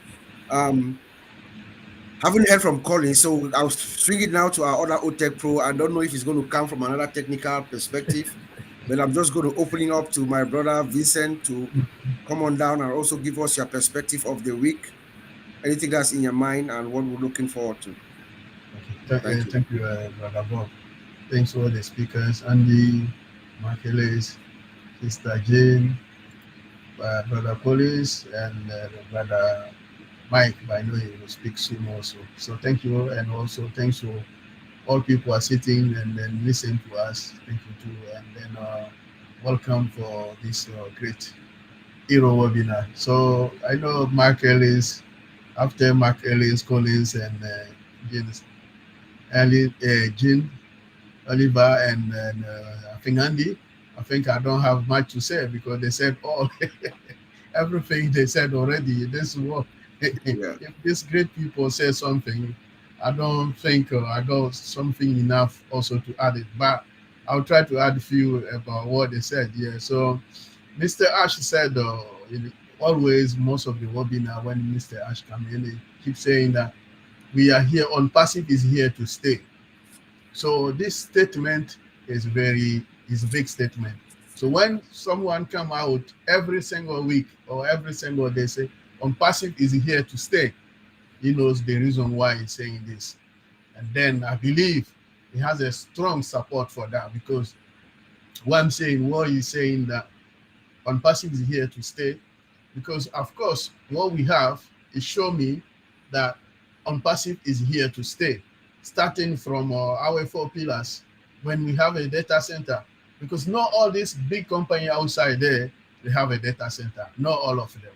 Haven't heard from Colin, so I was swinging now to our other OTech Pro. I don't know if it's going to come from another technical perspective, but I'm just going to open it up to my brother Vincent to come on down and also give us your perspective of the week, anything that's in your mind and what we're looking forward to. Okay. Thank you, Brother Bob. Thanks to all the speakers, Andy, Markeles, Sister Jane, Brother Collins, and Brother Mike. I know he will speak soon also. So thank you, and also thanks to all people are sitting and then listen to us. Thank you too, and then welcome for this great hero webinar. So I know Mark Ellis, after Mark Ellis, Collins, and Jean, Oliver, and I think Andy. I think I don't have much to say because they said all everything they said already. This is what if these great people say something, I don't think I got something enough also to add it. But I'll try to add a few about what they said. Yeah. So Mr. Ash said always most of the webinar when Mr. Ash come in, he keeps saying that we are here, Onpassive is here to stay. So this statement is a big statement. So when someone come out every single week or every single day say Onpassive is here to stay, he knows the reason why he's saying this. And then I believe he has a strong support for that, because what I'm saying, what he's saying that Onpassive is here to stay, because of course what we have is show me that Onpassive is here to stay, starting from our 4 pillars. When we have a data center, because not all these big company outside there, they have a data center. Not all of them.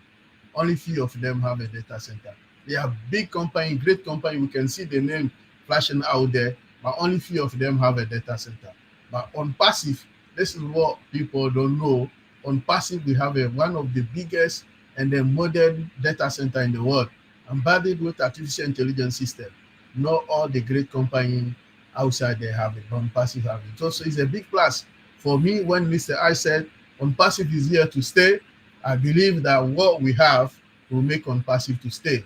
Only few of them have a data center. They are big company, great company. We can see the name flashing out there, but only few of them have a data center. But Onpassive, this is what people don't know. Onpassive, we have one of the biggest and the modern data center in the world, embedded with artificial intelligence system. Not all the great company outside there have it, but Onpassive have it. So it's a big plus for me. When Mr. I said Onpassive is here to stay, I believe that what we have will make Onpassive to stay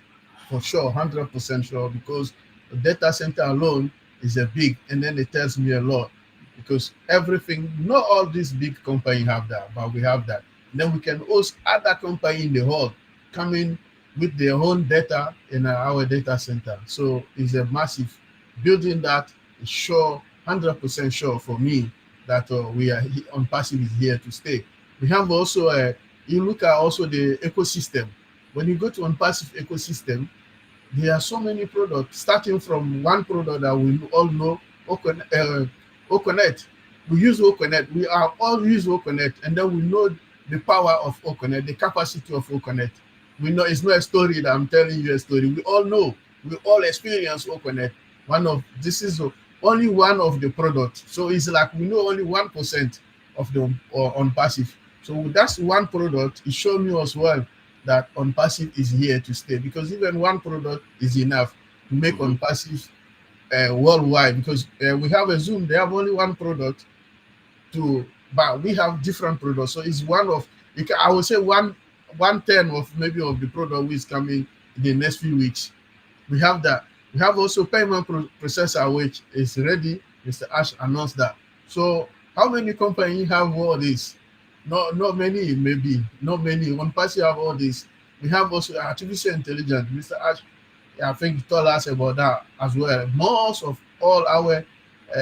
for sure, 100% sure, because the data center alone is a big, and then it tells me a lot, because everything, not all these big companies have that, but we have that. And then we can host other companies in the world coming with their own data in our data center. So it's a massive building that is sure 100% sure for me that we are Onpassive is here to stay. We have also you look at also the ecosystem. When you go to Onpassive ecosystem, there are so many products, starting from one product that we all know, Oconet. We use Oconet. We are all use Oconet, and then we know the power of Oconet, the capacity of Oconet. We know it's not a story that I'm telling you a story. We all know, we all experience Oconet. This is only one of the products. So it's like we know only 1% of the Onpassive. So that's one product. It showed me as well that Onpassive is here to stay, because even one product is enough to make Onpassive worldwide. Because we have a Zoom, they have only one product but we have different products. So it's one of, I would say one ten of maybe of the product which is coming in the next few weeks. We have that. We have also payment processor which is ready. Mr. Ash announced that. So how many companies have all this? Not many, maybe not many. Onpassive have all this. We have also artificial intelligence. Mr. Ash, I think, he told us about that as well. Most of all our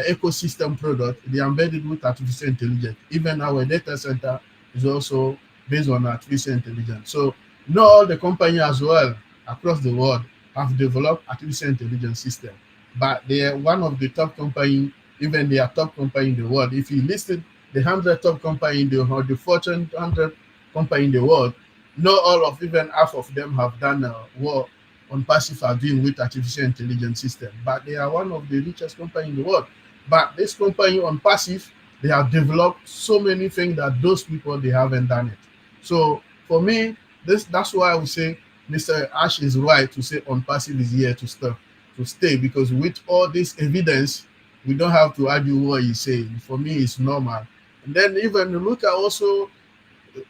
ecosystem product, they are embedded with artificial intelligence. Even our data center is also based on artificial intelligence. So not all the companies as well across the world have developed artificial intelligence system, but they are one of the top company. Even they are top company in the world. If you listed the 100 top company in the world, the Fortune 100 company in the world, not all of, even half of them have done what Onpassive are doing with artificial intelligence system, but they are one of the richest company in the world. But this company Onpassive, they have developed so many things that those people, they haven't done it. So for me, that's why I would say Mr. Ash is right to say Onpassive is here to stay, because with all this evidence, we don't have to argue what he's saying. For me, it's normal. And then even look at also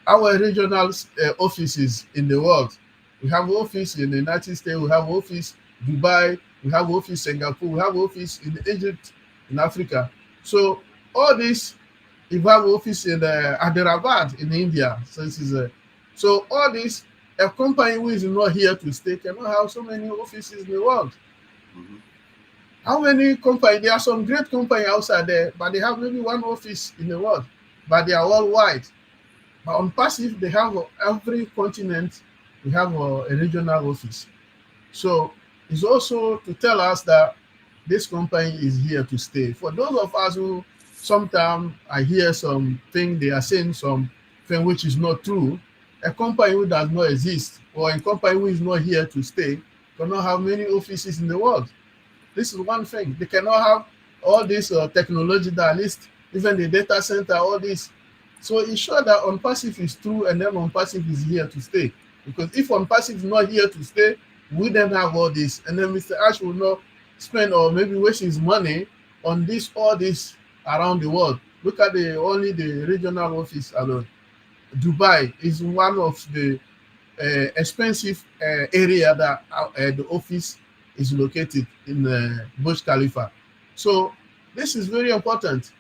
our regional offices in the world. We have office in the United States, we have office Dubai, we have office Singapore, we have office in Egypt, in Africa. So all this, we have office in Hyderabad in India. So all this, a company who is not here to stay cannot have so many offices in the world. How many companies? There are some great companies outside there, but they have maybe one office in the world, but they are worldwide. But Onpassive, they have every continent, we have a regional office. So it's also to tell us that this company is here to stay. For those of us who sometimes I hear something, they are saying something which is not true, a company who does not exist or a company who is not here to stay cannot have many offices in the world. This is one thing. They cannot have all this technology that at least even the data center, all this. So it's sure that Onpassive is true, and then Onpassive is here to stay. Because if Onpassive is not here to stay, we don't have all this. And then Mr. Ash will not spend or maybe waste his money on all this around the world. Look at only the regional office alone. Dubai is one of the expensive area that the office is located in Burj Khalifa. So this is very important.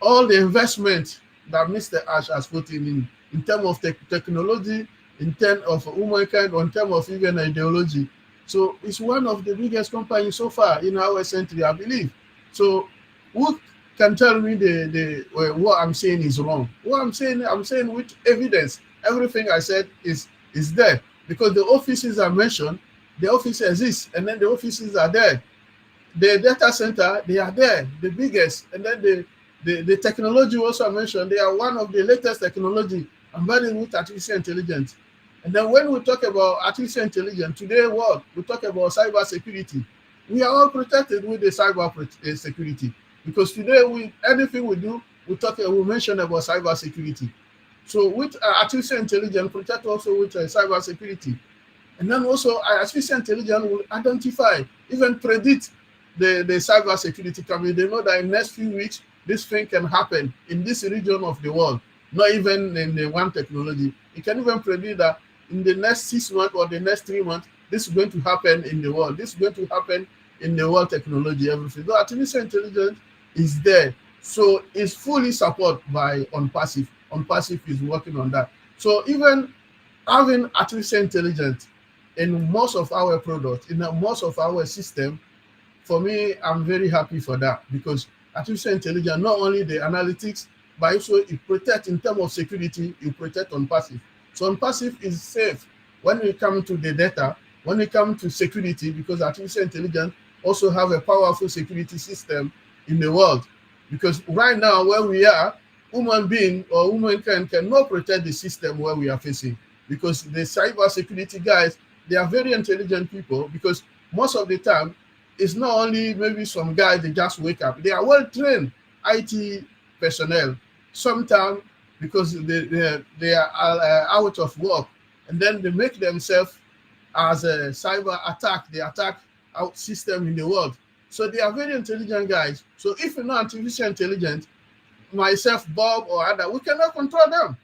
All the investment that Mr. Ash has put in terms of technology, in terms of humankind, in terms of even ideology. So it's one of the biggest companies so far in our century, I believe. So who can tell me what I'm saying is wrong? What I'm saying with evidence. Everything I said is there, because the offices I mentioned, the office exists, and then the offices are there. The data center, they are there, the biggest, and then the technology also I mentioned, they are one of the latest technology embedded with artificial intelligence. And then when we talk about artificial intelligence, today what we talk about cyber security. We are all protected with the cyber security, because today anything we do, we mention about cyber security. So with artificial intelligence, protect also with cyber security. And then also artificial intelligence will identify, even predict the cyber security coming. They know that in the next few weeks, this thing can happen in this region of the world, not even in the one technology. It can even predict that in the next 6 months or the next 3 months, this is going to happen in the world. This is going to happen in the world technology, everything. So artificial intelligence is there. So it's fully supported by Onpassive. Onpassive is working on that. So even having artificial intelligence in most of our products, in most of our system, for me, I'm very happy for that, because artificial intelligence, not only the analytics, but also it protects in terms of security, it protects Onpassive. So Onpassive is safe when it comes to the data, when it comes to security, because artificial intelligence also have a powerful security system in the world. Because right now where we are, human being or humankind cannot protect the system where we are facing. Because the cyber security guys, they are very intelligent people, because most of the time it's not only maybe some guys they just wake up. They are well trained IT personnel. Sometimes because they are out of work, and then they make themselves as a cyber attack. They attack our system in the world. So they are very intelligent guys. So if you're not artificial intelligence, myself, Bob, or other, we cannot control them.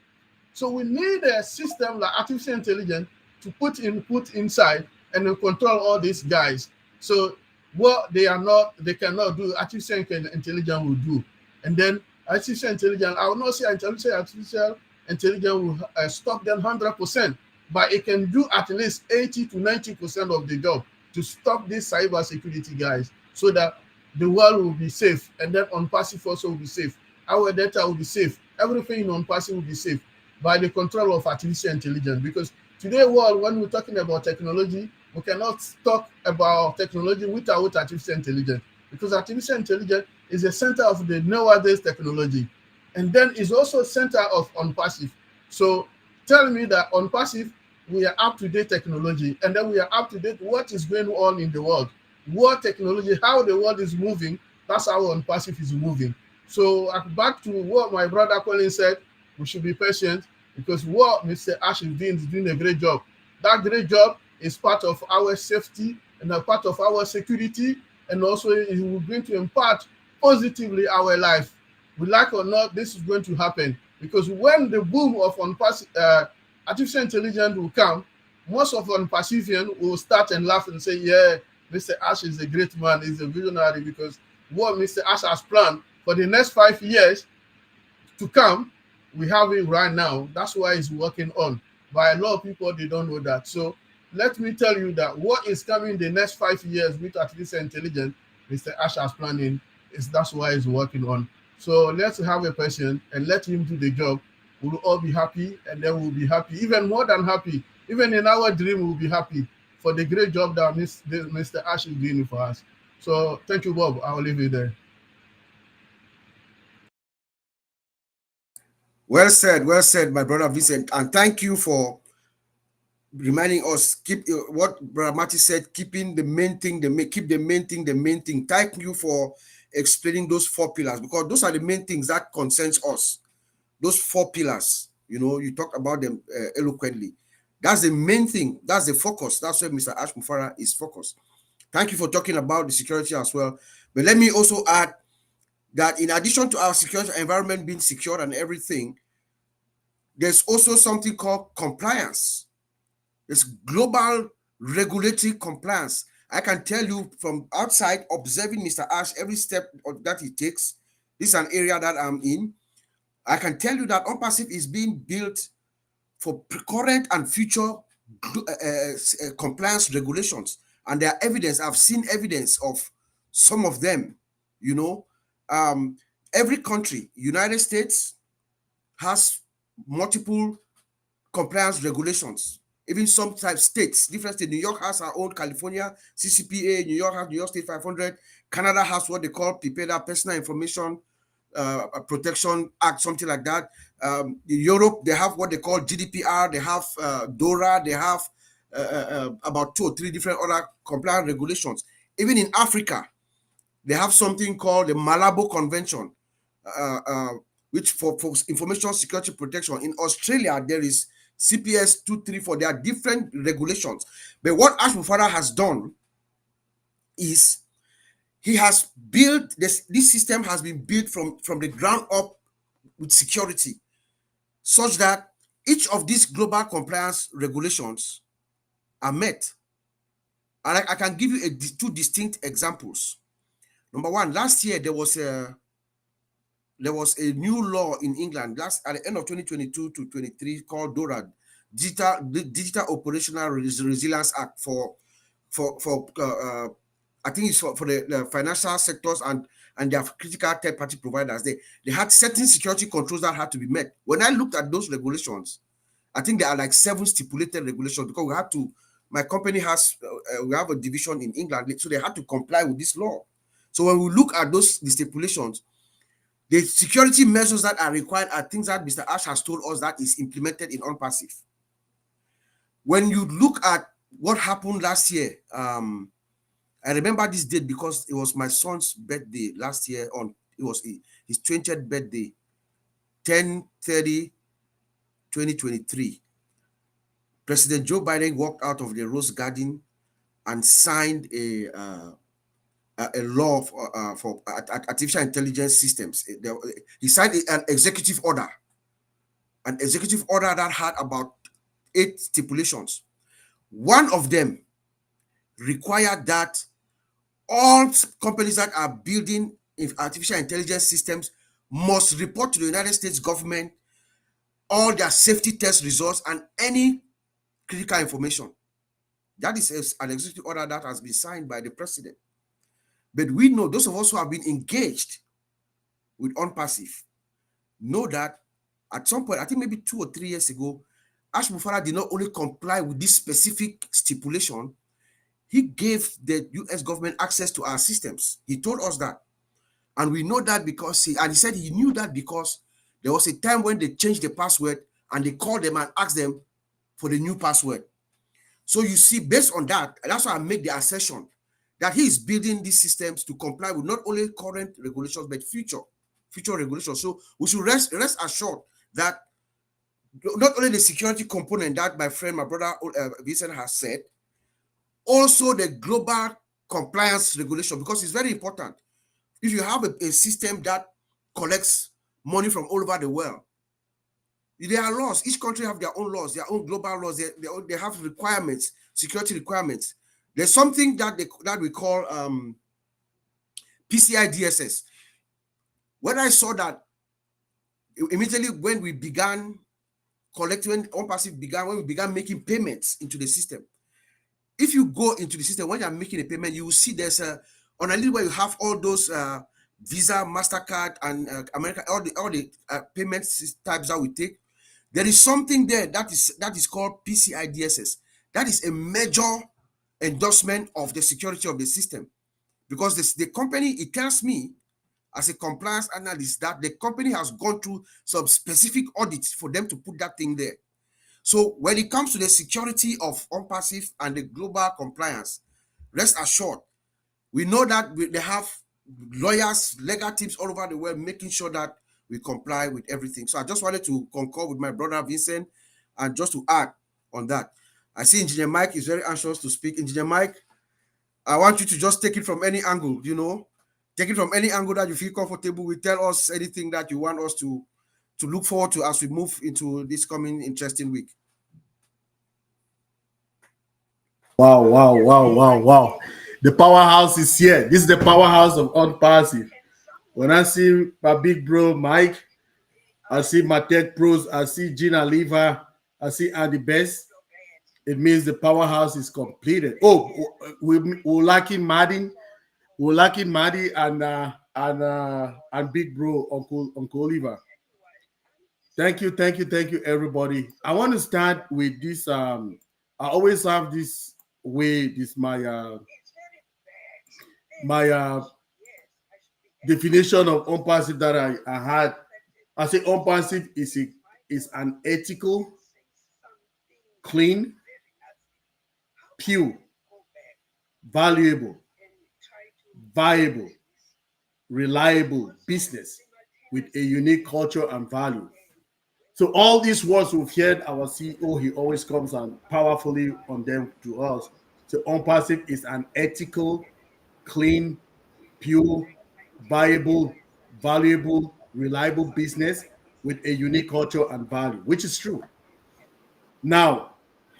So we need a system like artificial intelligence to put inside and then control all these guys. So what they are not, they cannot do, artificial intelligence will do. And then artificial intelligence, I will not say artificial intelligence will stop them 100%, but it can do at least 80 to 90% of the job to stop these cyber security guys, so that the world will be safe. And then Onpassive also will be safe. Our data will be safe. Everything in Onpassive will be safe by the control of artificial intelligence. Because today world, when we're talking about technology, we cannot talk about technology without artificial intelligence, because artificial intelligence is the center of the nowadays technology, and then is also center of Onpassive. So tell me that Onpassive, we are up to date technology, and then we are up to date what is going on in the world, what technology, how the world is moving. That's how Onpassive is moving. So back to what my brother Colin said, we should be patient, because what Mr. Ash is doing a great job. That great job is part of our safety and a part of our security, and also it will going to impact positively our life. We like or not, this is going to happen, because when the boom of artificial intelligence will come, most of Onpassivian will start and laugh and say, yeah, Mr. Ash is a great man, he's a visionary, because what Mr. Ash has planned for the next 5 years to come, we have it right now. That's why it's working on. But a lot of people, they don't know that. So let me tell you that what is coming the next 5 years with artificial intelligence, Mr. Ash has planning, that's why he's working on. So let's have a patient and let him do the job. We'll all be happy, and then we'll be happy, even more than happy. Even in our dream, we'll be happy for the great job that Mr. Ash is doing for us. So thank you, Bob. I'll leave it there. Well said, my brother Vincent. And thank you for reminding us, keep what Brother Marty said, keeping the main thing, keep the main thing, the main thing. Thank you for explaining those 4 pillars, because those are the main things that concerns us. Those 4 pillars, you talked about them eloquently. That's the main thing. That's the focus. That's where Mr. Ash Mufara is focused. Thank you for talking about the security as well. But let me also add that in addition to our security environment being secure and everything, there's also something called compliance. There's global regulatory compliance. I can tell you from outside, observing Mr. Ash, every step that he takes, this is an area that I'm in. I can tell you that Onpassive is being built for current and future compliance regulations. And there are evidence, I've seen evidence of some of them, every country, United States has multiple compliance regulations. Even some type states, different states. New York has our own, California, CCPA, New York has New York State 500. Canada has what they call PIPEDA, Personal Information Protection Act, something like that. In Europe, they have what they call GDPR, they have DORA, they have about 2 or 3 different other compliance regulations. Even in Africa, they have something called the Malabo Convention, which for information security protection. In Australia, there is CPS 234. There are different regulations. But what Ash Mufara has done is he has built this system has been built from the ground up with security, such that each of these global compliance regulations are met. And I can give you 2 distinct examples. Number 1, last year there was a new law in England at the end of 2022 to 23 called DORA, Digital Operational Resilience Act, for I think it's for the financial sectors and and they have critical third-party providers. They had certain security controls that had to be met. When I looked at those regulations, I think there are like 7 stipulated regulations, because we had to, my company has, we have a division in England, so they had to comply with this law. So when we look at the stipulations, the security measures that are required are things that Mr. Ash has told us that is implemented in Onpassive. When you look at what happened last year, I remember this date because it was my son's birthday last year. It was his 20th birthday, 10/30/2023. President Joe Biden walked out of the Rose Garden and signed a law for artificial intelligence systems. He signed an executive order that had about 8 stipulations. One of them required that all companies that are building artificial intelligence systems must report to the United States government all their safety test results and any critical information. That is an executive order that has been signed by the president. But we know, those of us who have been engaged with Onpassive know that at some point, I think maybe 2 or 3 years ago, Ash Mufara did not only comply with this specific stipulation, he gave the US government access to our systems. He told us that. And we know that because he said he knew that because there was a time when they changed the password and they called them and asked them for the new password. So you see, based on that, that's why I make the assertion that he is building these systems to comply with not only current regulations, but future regulations. So we should rest assured that not only the security component that my friend, my brother Vincent has said, also the global compliance regulation, because it's very important. If you have a system that collects money from all over the world, there are laws. Each country have their own laws, their own global laws. They have requirements, security requirements. There's something that we call PCI DSS. When I saw that, immediately when we began collecting, when Onpassive began, when we began making payments into the system, if you go into the system, when you're making a payment, you will see there's on a little where you have all those Visa, MasterCard, and American, all the payment types that we take. There is something there that is called PCI DSS. That is a major endorsement of the security of the system, because the company, it tells me as a compliance analyst that the company has gone through some specific audits for them to put that thing there. So when it comes to the security of Onpassive and the global compliance, rest assured, we know that they have lawyers, legal teams all over the world making sure that we comply with everything. So I just wanted to concur with my brother Vincent, and just to add on that. I see Engineer Mike is very anxious to speak. Engineer Mike, I want you to just take it from any angle, take it from any angle that you feel comfortable with. Tell us anything that you want us to look forward to as we move into this coming interesting week. Wow. The powerhouse is here. This is the powerhouse of Onpassive. When I see my big bro Mike, I see my tech pros, I see Gina Lever, I see Andy Best, it means the powerhouse is completed. Oh, we're lacking Maddie. We're lacking Maddie and big bro Uncle Oliver. Thank you, everybody. I want to start with this. I always have this way. This my definition of Onpassive that I had. I say Onpassive is an ethical, clean, pure, valuable, viable, reliable business with a unique culture and value. So all these words we've heard, our CEO, he always comes and powerfully on them to us. So Onpassive is an ethical, clean, pure, viable, valuable, reliable business with a unique culture and value, which is true. Now,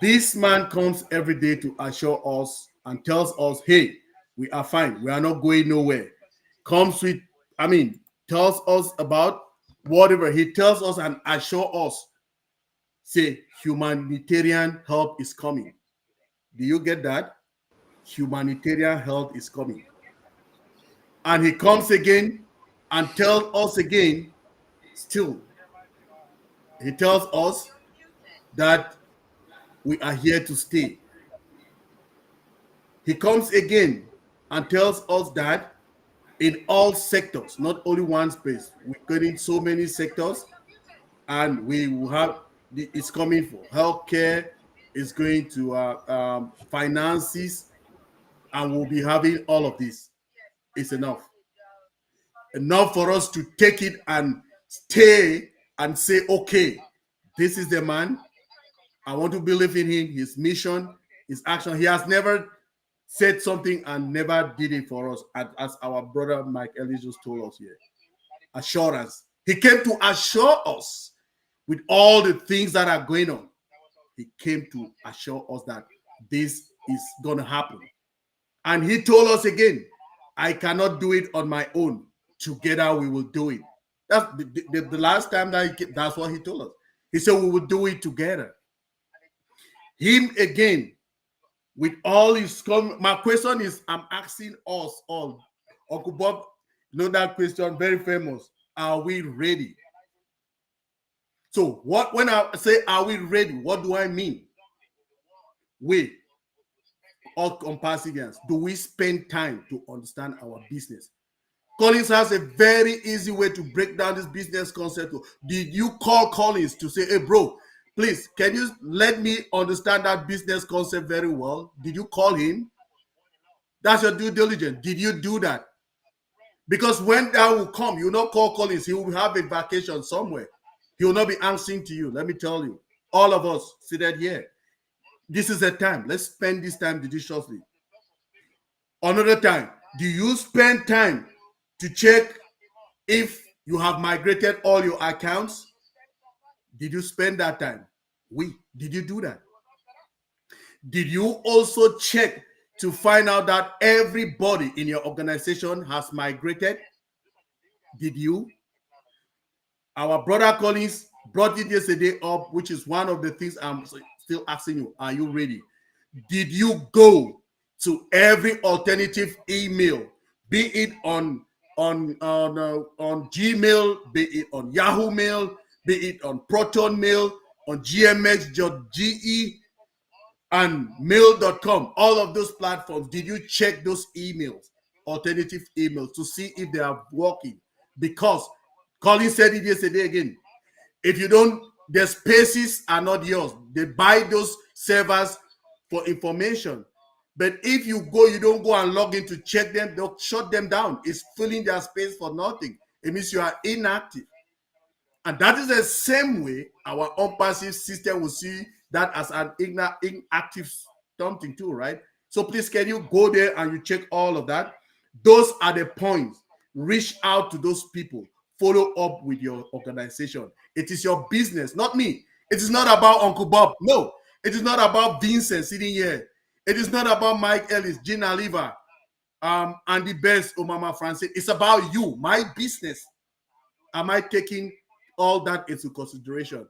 this man comes every day to assure us and tells us, hey, we are fine. We are not going nowhere. Comes with, tells us about whatever. He tells us and assure us, say, humanitarian help is coming. Do you get that? Humanitarian help is coming. And he comes again and tells us again, still, he tells us that we are here to stay. He comes again and tells us that in all sectors, not only one space, we're getting so many sectors, and we will have it's coming for healthcare, it's going to finances, and we'll be having all of this. It's enough for us to take it and stay and say, okay, this is the man. I want to believe in him, his mission, his action. He has never said something and never did it for us, as our brother Mike Ellis just told us here. Assurance. He came to assure us with all the things that are going on. He came to assure us that this is going to happen. And he told us again, I cannot do it on my own. Together we will do it. That's the last time that's what he told us. He said we will do it together. Him again, with all his my question is, I'm asking us all. Uncle Bob, you know that question, very famous. Are we ready? So when I say are we ready, what do I mean? We, all Onpassivians, do we spend time to understand our business? Collins has a very easy way to break down this business concept. Did you call Collins to say, hey bro, please, can you let me understand that business concept very well? Did you call him? That's your due diligence. Did you do that? Because when that will come, you will not call Collins. He will have a vacation somewhere. He will not be answering to you. Let me tell you, all of us seated here, this is a time. Let's spend this time judiciously. Another time, do you spend time to check if you have migrated all your accounts? Did you spend that time? Did you do that? Did you also check to find out that everybody in your organization has migrated? Did you? Our brother Collins brought it yesterday up, which is one of the things I'm still asking you. Are you ready? Did you go to every alternative email, be it on Gmail, be it on Yahoo Mail, be it on Proton Mail, on gmx.ge and mail.com, all of those platforms? Did you check those emails, alternative emails, to see if they are working? Because Colin said it yesterday again. If you don't, the spaces are not yours. They buy those servers for information. But if you go, you don't go and log in to check them, they'll shut them down. It's filling their space for nothing. It means you are inactive. And that is the same way our Onpassive system will see that as an inactive something too, right? So please, can you go there and you check all of that? Those are the points. Reach out to those people. Follow up with your organization. It is your business, not me. It is not about Uncle Bob. No, it is not about Vincent sitting here. It is not about Mike Ellis, Gina Oliva, Andy Best, or Mama Francis. It's about you, my business. Am I taking all that into consideration?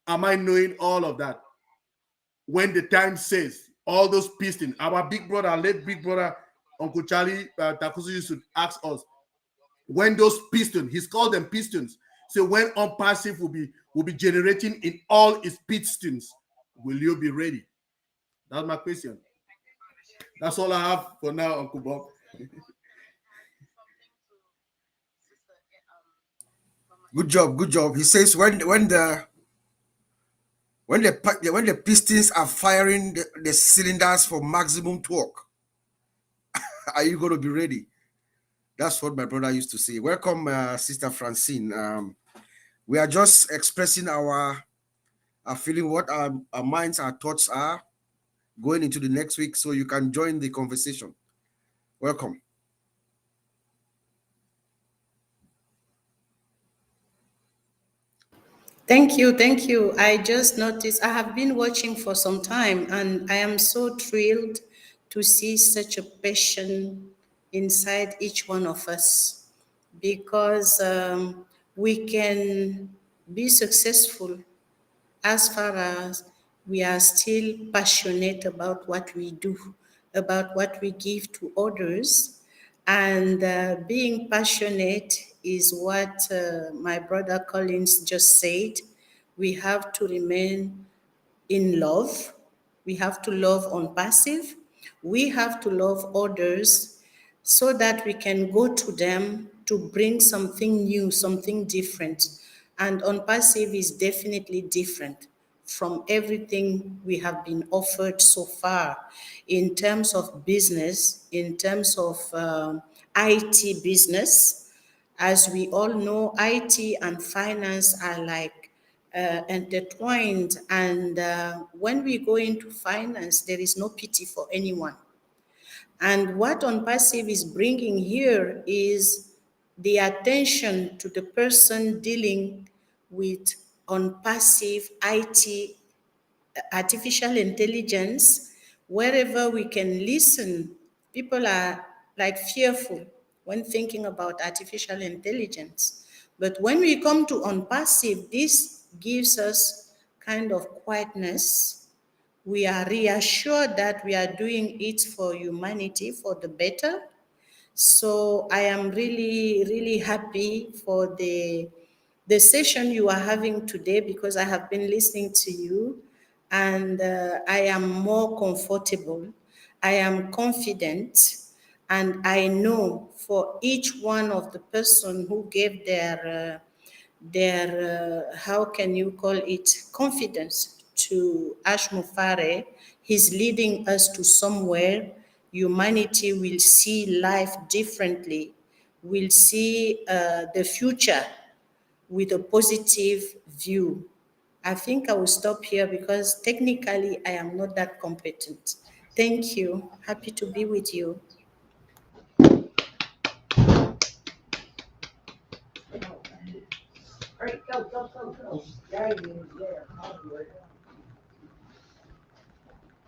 Am I knowing all of that? When the time says, all those pistons, our big brother, late big brother, Uncle Charlie Takusu used to ask us, when those pistons, he's called them pistons. So when Onpassive will be generating in all its pistons, will you be ready? That's my question. That's all I have for now, Uncle Bob. Good job, good job. He says when the pistons are firing the cylinders for maximum torque, are you going to be ready? That's what my brother used to say. Welcome, Sister Francine. We are just expressing our feeling, what our minds, our thoughts are going into the next week, so you can join the conversation. Welcome. Thank you, thank you. I just noticed, I have been watching for some time, and I am so thrilled to see such a passion inside each one of us, because we can be successful as far as we are still passionate about what we do, about what we give to others, And being passionate is what my brother Collins just said. We have to remain in love. We have to love Onpassive. We have to love others so that we can go to them to bring something new, something different. And Onpassive is definitely different from everything we have been offered so far in terms of business, in terms of IT business. As we all know, IT and finance are like intertwined. And when we go into finance, there is no pity for anyone. And what Onpassive is bringing here is the attention to the person dealing with Onpassive IT, artificial intelligence. Wherever we can listen, people are like fearful when thinking about artificial intelligence. But when we come to Onpassive, this gives us kind of quietness. We are reassured that we are doing it for humanity, for the better. So I am really, really happy for the session you are having today, because I have been listening to you, and I am more comfortable. I am confident, and I know for each one of the person who gave their how can you call it, confidence to Ashmufare, he's leading us to somewhere humanity will see life differently, will see the future with a positive view. I think I will stop here because technically I am not that competent. Thank you. Happy to be with you.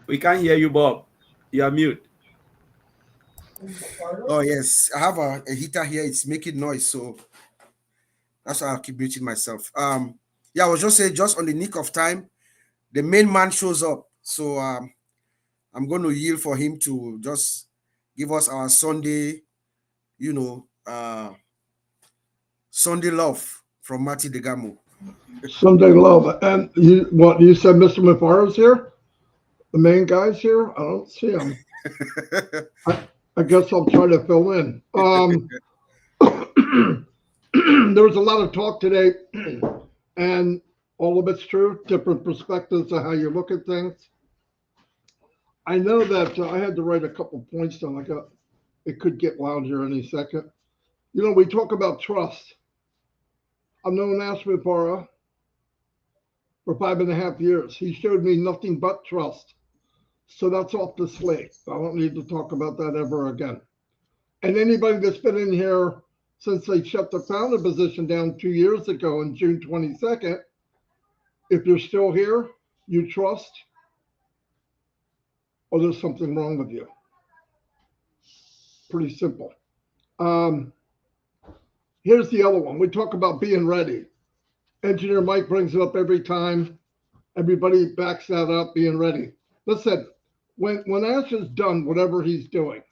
We can't hear you, Bob. You are mute. Oh yes, I have a heater here. It's making noise, so that's why I keep muting myself. Yeah, I was just saying, just on the nick of time, the main man shows up. So I'm going to yield for him to just give us our Sunday, Sunday love from Marty Degamo. Sunday love. And you said Mr. Mafara's here? The main guy's here? I don't see him. I guess I'll try to fill in. There was a lot of talk today, and all of it's true, different perspectives of how you look at things. I know that I had to write a couple points down. It could get loud here any second. We talk about trust. I've known Ashmi Para for 5.5 years. He showed me nothing but trust. So that's off the slate. I don't need to talk about that ever again. And anybody that's been in here since they shut the founder position down 2 years ago on June 22nd, if you're still here, you trust, or there's something wrong with you. Pretty simple. Here's the other one. We talk about being ready. Engineer Mike brings it up every time. Everybody backs that up, being ready. Listen, when Ash is done, whatever he's doing,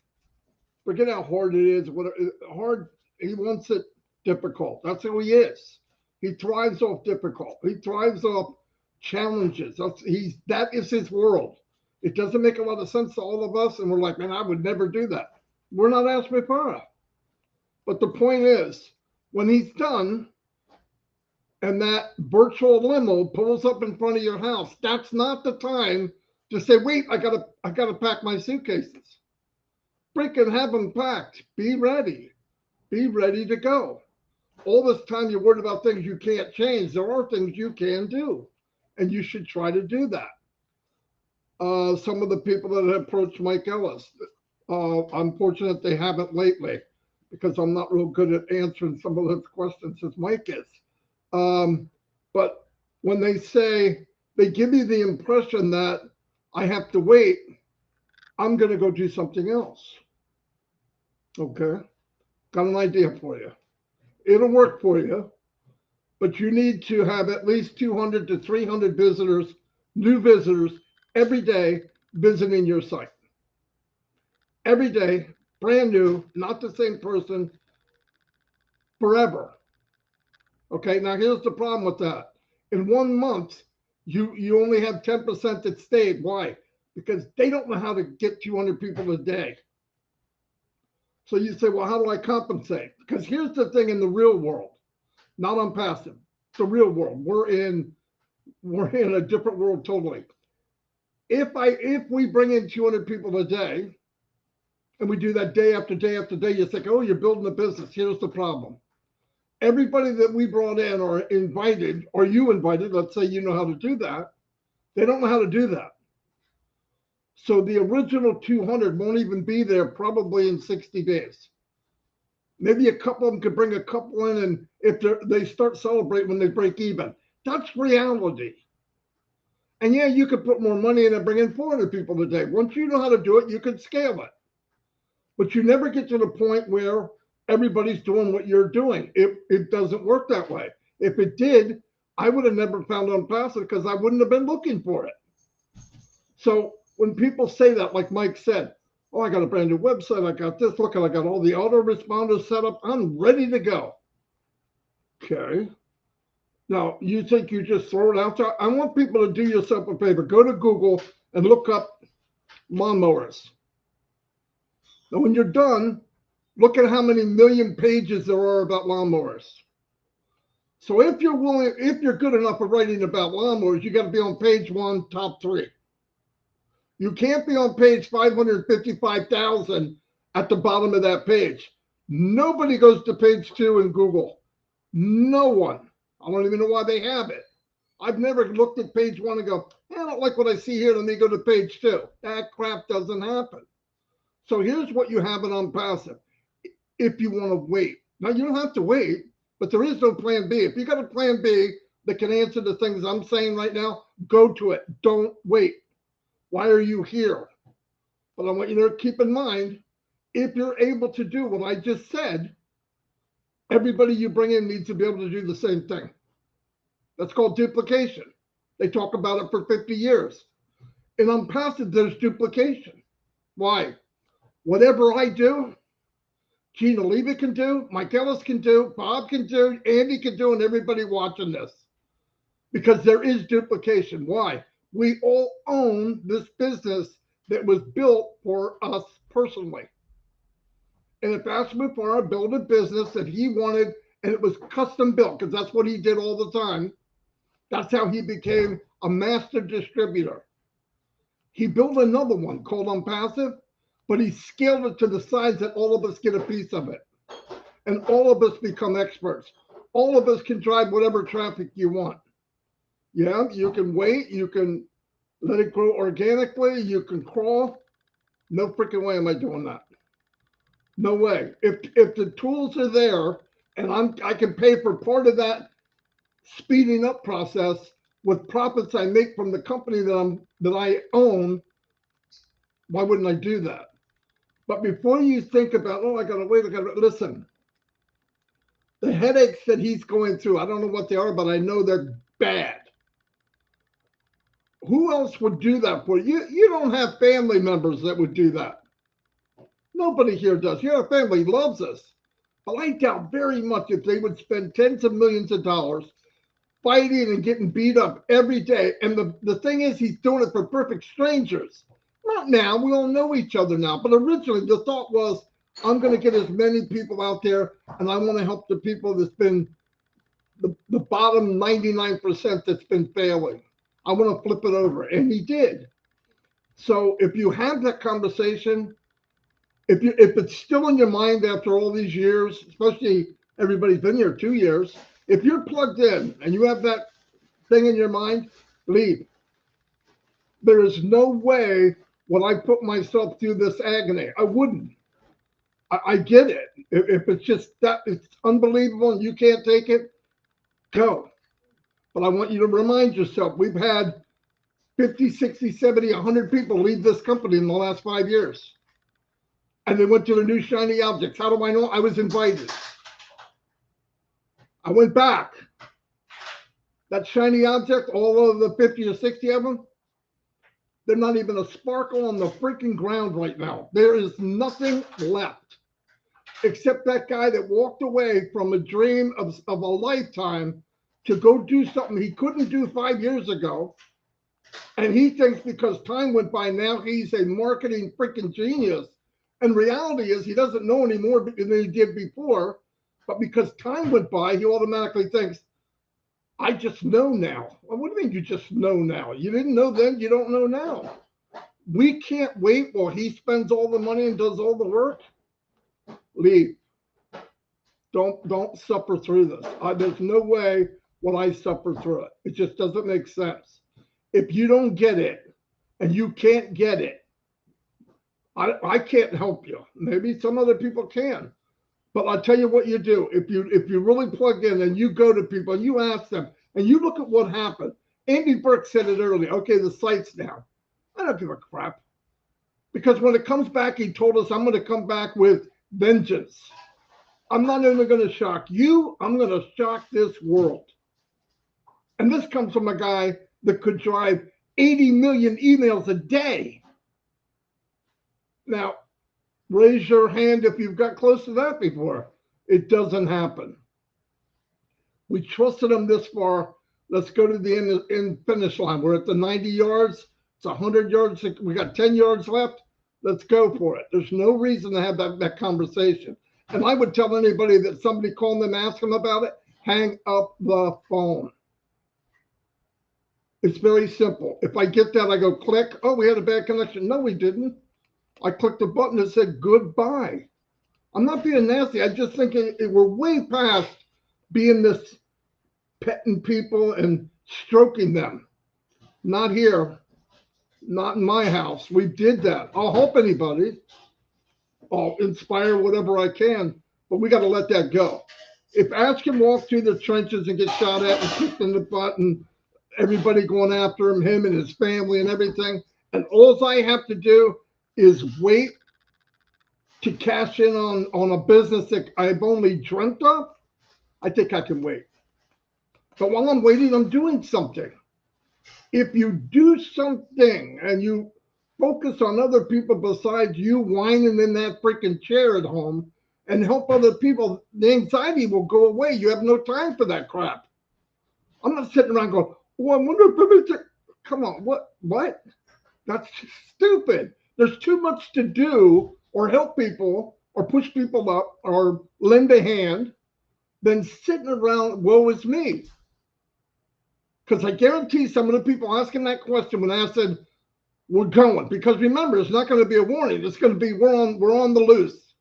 forget how hard it is. Hard, he wants it difficult. That's who he is. He thrives off difficult. He thrives off challenges. That is his world. It doesn't make a lot of sense to all of us, and we're like, man, I would never do that. We're not Ashmi Para. But the point is, when he's done, and that virtual limo pulls up in front of your house, that's not the time to say, wait, I gotta pack my suitcases. Freaking have them packed. Be ready. Be ready to go. All this time you're worried about things you can't change. There are things you can do, and you should try to do that. Some of the people that have approached Mike Ellis, I'm fortunate they haven't lately, because I'm not real good at answering some of those questions as Mike is. But when they say, they give you the impression that I have to wait, I'm going to go do something else. Okay. Got an idea for you. It'll work for you, but you need to have at least 200 to 300 visitors, new visitors, every day visiting your site. Every day, brand new, not the same person forever. Okay, now here's the problem with that. In 1 month, you only have 10% that stayed. Why? Because they don't know how to get 200 people a day. So you say, well, how do I compensate? Because here's the thing in the real world, not on passive, the real world. We're in a different world totally. If we bring in 200 people a day, and we do that day after day after day, you think, oh, you're building a business. Here's the problem. Everybody that we brought in or invited, or you invited, let's say you know how to do that, they don't know how to do that. So the original 200 won't even be there probably in 60 days. Maybe a couple of them could bring a couple in, and if they start celebrating when they break even. That's reality. And yeah, you could put more money in and bring in 400 people a day. Once you know how to do it, you can scale it. But you never get to the point where everybody's doing what you're doing. It doesn't work that way. If it did, I would have never found Onpassive because I wouldn't have been looking for it. So when people say that, like Mike said, oh, I got a brand new website, I got this, look, I got all the autoresponders set up, I'm ready to go. Okay. Now, you think you just throw it out there? I want people to do yourself a favor. Go to Google and look up lawnmowers. Now, when you're done, look at how many million pages there are about lawnmowers. So if you're good enough at writing about lawnmowers, you got to be on page 1, top 3. You can't be on page 555,000 at the bottom of that page. Nobody goes to page 2 in Google. No one. I don't even know why they have it. I've never looked at page 1 and go, I don't like what I see here. Let me go to page 2. That crap doesn't happen. So here's what you have it Onpassive. If you want to wait. Now, you don't have to wait, but there is no plan B. If you got a plan B that can answer the things I'm saying right now, go to it. Don't wait. Why are you here? But I want you to keep in mind, if you're able to do what I just said, everybody you bring in needs to be able to do the same thing. That's called duplication. They talk about it for 50 years. In Onpassive, there's duplication. Why? Whatever I do, Gina Levy can do, Mike Ellis can do, Bob can do, Andy can do, and everybody watching this. Because there is duplication. Why? We all own this business that was built for us personally. And if Ashman Farah built a business that he wanted, and it was custom built, because that's what he did all the time, that's how he became a master distributor. He built another one called Onpassive, but he scaled it to the size that all of us get a piece of it. And all of us become experts. All of us can drive whatever traffic you want. Yeah, you can wait, you can let it grow organically, you can crawl. No freaking way am I doing that. No way. If the tools are there and I can pay for part of that speeding up process with profits I make from the company that I own, why wouldn't I do that? But before you think about, oh, I gotta wait, listen. The headaches that he's going through, I don't know what they are, but I know they're bad. Who else would do that for you? You don't have family members that would do that. Nobody here does. Your family loves us. But I doubt very much if they would spend tens of millions of dollars fighting and getting beat up every day. And the thing is, he's doing it for perfect strangers. Not now. We all know each other now. But originally, the thought was, I'm going to get as many people out there, and I want to help the people that's been the bottom 99% that's been failing. I want to flip it over. And he did. So if you have that conversation, if it's still in your mind after all these years, especially everybody's been here 2 years, if you're plugged in and you have that thing in your mind, leave. There is no way would I put myself through this agony. I wouldn't. I get it. If it's just that, it's unbelievable and you can't take it, go. But I want you to remind yourself, we've had 50, 60, 70, 100 people leave this company in the last 5 years. And they went to the new shiny objects. How do I know? I was invited. I went back. That shiny object, all of the 50 or 60 of them, There's not even a sparkle on the freaking ground right now. There is nothing left except that guy that walked away from a dream of a lifetime to go do something he couldn't do 5 years ago. And he thinks because time went by, now he's a marketing freaking genius. And reality is he doesn't know any more than he did before. But because time went by, he automatically thinks, I just know now. Well, what do you mean you just know now? You didn't know then, you don't know now. We can't wait while he spends all the money and does all the work. Leave. Don't suffer through this. There's no way will I suffer through it. It just doesn't make sense. If you don't get it and you can't get it, I can't help you. Maybe some other people can. But I'll tell you what you do. If you really plug in and you go to people and you ask them and you look at what happened. Andy Burke said it earlier. Okay, the site's down. I don't give a crap. Because when it comes back, he told us, I'm going to come back with vengeance. I'm not only going to shock you, I'm going to shock this world. And this comes from a guy that could drive 80 million emails a day. Now, raise your hand if you've got close to that before. It doesn't happen. We trusted him this far. Let's go to the end finish line. We're at the 90 yards. It's 100 yards. We got 10 yards left. Let's go for it. There's no reason to have that conversation. And I would tell anybody that somebody called them, ask them about it, hang up the phone. It's very simple. If I get that, I go click. Oh, we had a bad connection. No, we didn't. I clicked the button that said goodbye. I'm not being nasty. I just think we're way past being this petting people and stroking them. Not here. Not in my house. We did that. I'll help anybody. I'll inspire whatever I can. But we got to let that go. If Ash can walk through the trenches and get shot at and kicked in the butt and everybody going after him and his family and everything, and all I have to do is wait to cash in on a business that I've only dreamt of, I think I can wait. But while I'm waiting, I'm doing something. If you do something and you focus on other people besides you whining in that freaking chair at home and help other people, the anxiety will go away. You have no time for that crap. I'm not sitting around going, oh, I wonder if everything, come on, what? That's stupid. There's too much to do or help people or push people up or lend a hand than sitting around, woe is me. Because I guarantee some of the people asking that question when I said, we're going. Because remember, it's not going to be a warning. It's going to be, we're on the loose.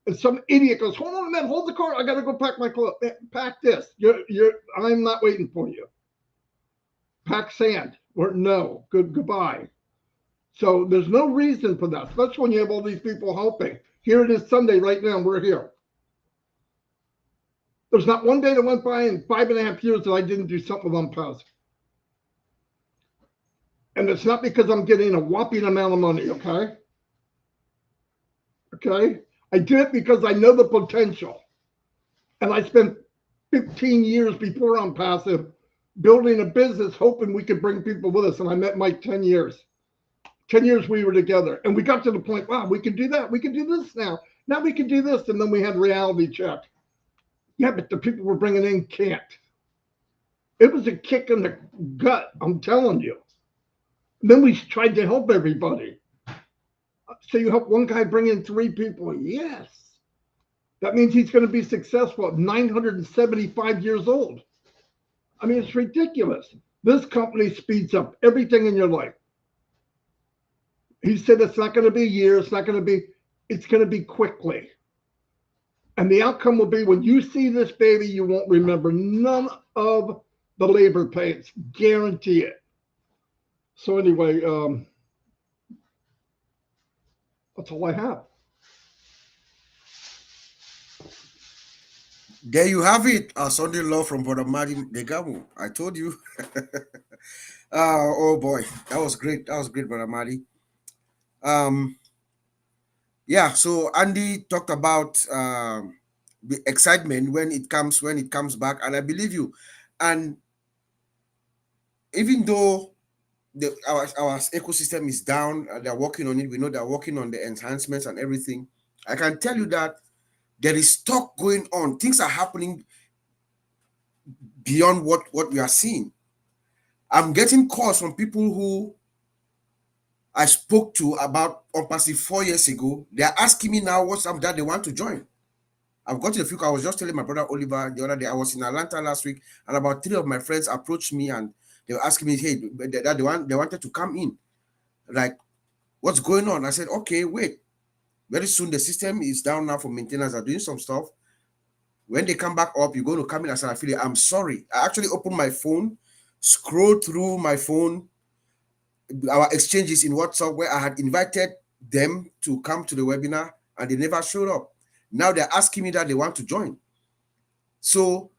And some idiot goes, hold on a minute, hold the car. I got to go pack my clothes. Pack this. I'm not waiting for you. Pack sand. Or no, goodbye. So there's no reason for that, especially when you have all these people helping. Here it is Sunday right now, we're here. There's not one day that went by in 5.5 years that I didn't do something with Onpassive. And it's not because I'm getting a whopping amount of money, okay? Okay? I did it because I know the potential. And I spent 15 years before Onpassive building a business hoping we could bring people with us. And I met Mike 10 years. 10 years we were together. And we got to the point, wow, we can do that. We can do this now. Now we can do this. And then we had reality check. Yeah, but the people we're bringing in can't. It was a kick in the gut, I'm telling you. And then we tried to help everybody. So you help one guy bring in 3 people? Yes. That means he's going to be successful at 975 years old. I mean, it's ridiculous. This company speeds up everything in your life. He said it's not going to be a year. It's going to be quickly. And the outcome will be when you see this baby, you won't remember none of the labor pains. Guarantee it. So anyway, that's all I have. There you have it. Sunday law from Brother Martin Degamu. I told you. Oh boy, that was great. That was great, Brother Marty. Yeah. So Andy talked about the excitement when it comes back, and I believe you. And even though our ecosystem is down. They're working on it. We know they're working on the enhancements and everything. I can tell you that there is talk going on. Things are happening beyond what we are seeing. I'm getting calls from people who I spoke to about Onpassive 4 years ago. They are asking me now what's up that they want to join. I've gotten a few. I was just telling my brother Oliver the other day. I was in Atlanta last week, and about 3 of my friends approached me and they were asking me, "Hey, they wanted to come in. Like, what's going on?" I said, "Okay, wait. Very soon the system is down now for maintenance. Are doing some stuff. When they come back up, you're going to come in." I said, "Affiliate, I'm sorry." I actually opened my phone, scrolled through my phone, our exchanges in WhatsApp where I had invited them to come to the webinar, and they never showed up. Now they're asking me that they want to join. So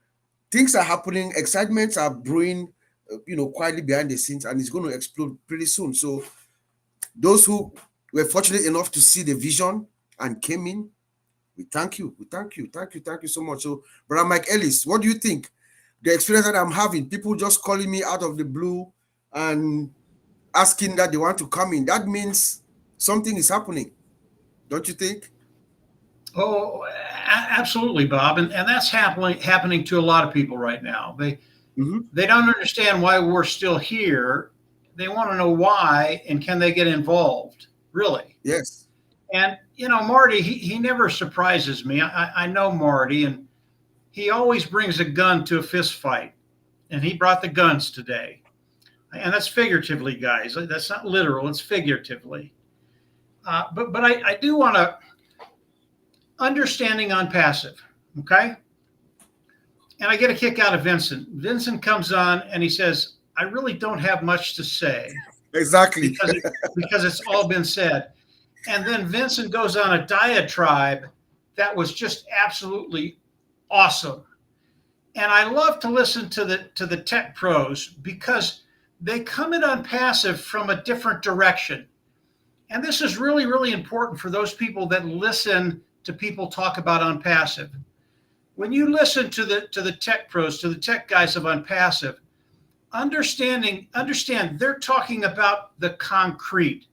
things are happening, excitements are brewing, quietly behind the scenes, and it's going to explode pretty soon. So those who were fortunate enough to see the vision and came in, we thank you. We thank you. Thank you so much. So, Brother Mike Ellis, what do you think? The experience that I'm having, people just calling me out of the blue and asking that they want to come in, that means something is happening. Don't you think? Oh, absolutely, Bob, and that's happening to a lot of people right now. They don't understand why we're still here. They want to know why and can they get involved, really. Yes. And Marty, he never surprises me. I know Marty, and he always brings a gun to a fist fight, and he brought the guns today. And that's figuratively, guys. That's not literal. It's figuratively. But I do want to understanding Onpassive, okay? And I get a kick out of Vincent. Vincent comes on and he says, "I really don't have much to say." Exactly. because it's all been said. And then Vincent goes on a diatribe that was just absolutely awesome. And I love to listen to the tech pros because they come in Onpassive from a different direction. And this is really, really important for those people that listen to people talk about Onpassive. When you listen to the tech pros, to the tech guys of Onpassive, understand they're talking about the concrete.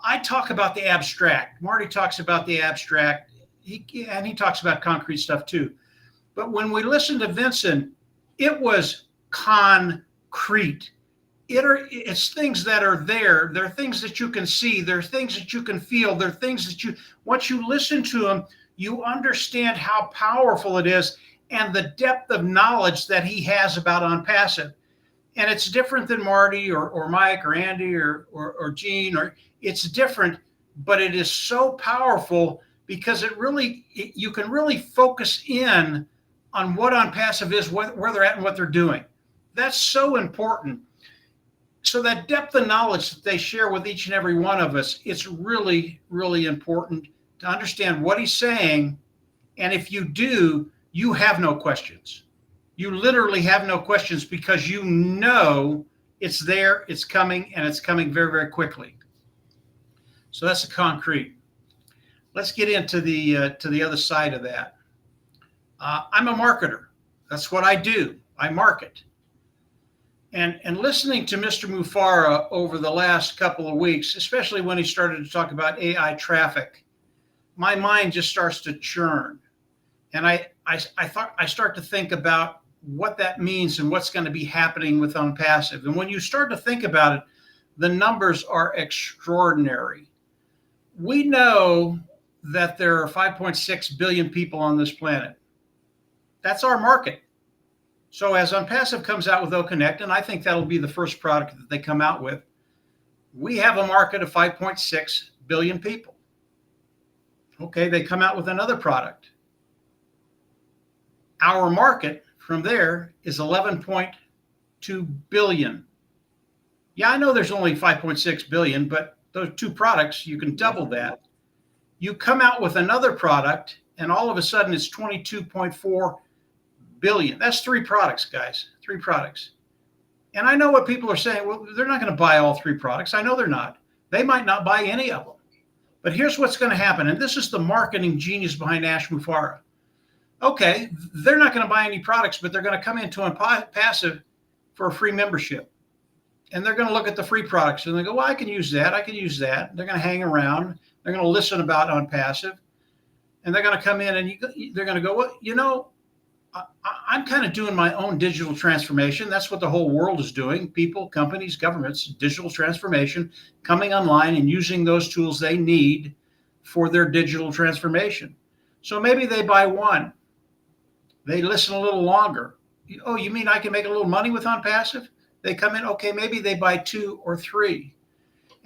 I talk about the abstract. Marty talks about the abstract. He talks about concrete stuff too. But when we listen to Vincent, it was concrete. It's things that are there. There are things that you can see. There are things that you can feel. There are things that once you listen to them, you understand how powerful it is and the depth of knowledge that he has about Onpassive. And it's different than Marty or Mike or Andy or Gene, or it's different, but it is so powerful because you can really focus in on what Onpassive is, where they're at and what they're doing. That's so important. So that depth of knowledge that they share with each and every one of us, it's really, really important to understand what he's saying. And if you do, you have no questions. You literally have no questions because you know it's there, it's coming, and it's coming very, very quickly. So that's the concrete. Let's get into the other side of that. I'm a marketer. That's what I do. I market. And listening to Mr. Mufara over the last couple of weeks, especially when he started to talk about AI traffic, my mind just starts to churn. And I start to think about what that means and what's going to be happening with Onpassive. And when you start to think about it, the numbers are extraordinary. We know that there are 5.6 billion people on this planet. That's our market. So as Onpassive comes out with OConnect, and I think that'll be the first product that they come out with, we have a market of 5.6 billion people. Okay, they come out with another product. Our market from there is 11.2 billion. Yeah, I know there's only 5.6 billion, but those two products, you can double that. You come out with another product, and all of a sudden it's 22.4 billion. That's 3 products, guys. 3 products. And I know what people are saying. Well, they're not going to buy all 3 products. I know they're not. They might not buy any of them. But here's what's going to happen. And this is the marketing genius behind Ash Mufara. Okay, they're not going to buy any products, but they're going to come into Onpassive for a free membership. and they're going to look at the free products and they go, well, I can use that. I can use that. They're going to hang around. They're going to listen about Onpassive, and they're going to come in and they're going to go, well, you know, I'm kind of doing my own digital transformation. That's what the whole world is doing. People, companies, governments, digital transformation, coming online and using those tools they need for their digital transformation. So maybe they buy one. They listen a little longer. Oh, you mean I can make a little money with Onpassive? They come in, okay, maybe they buy 2 or 3.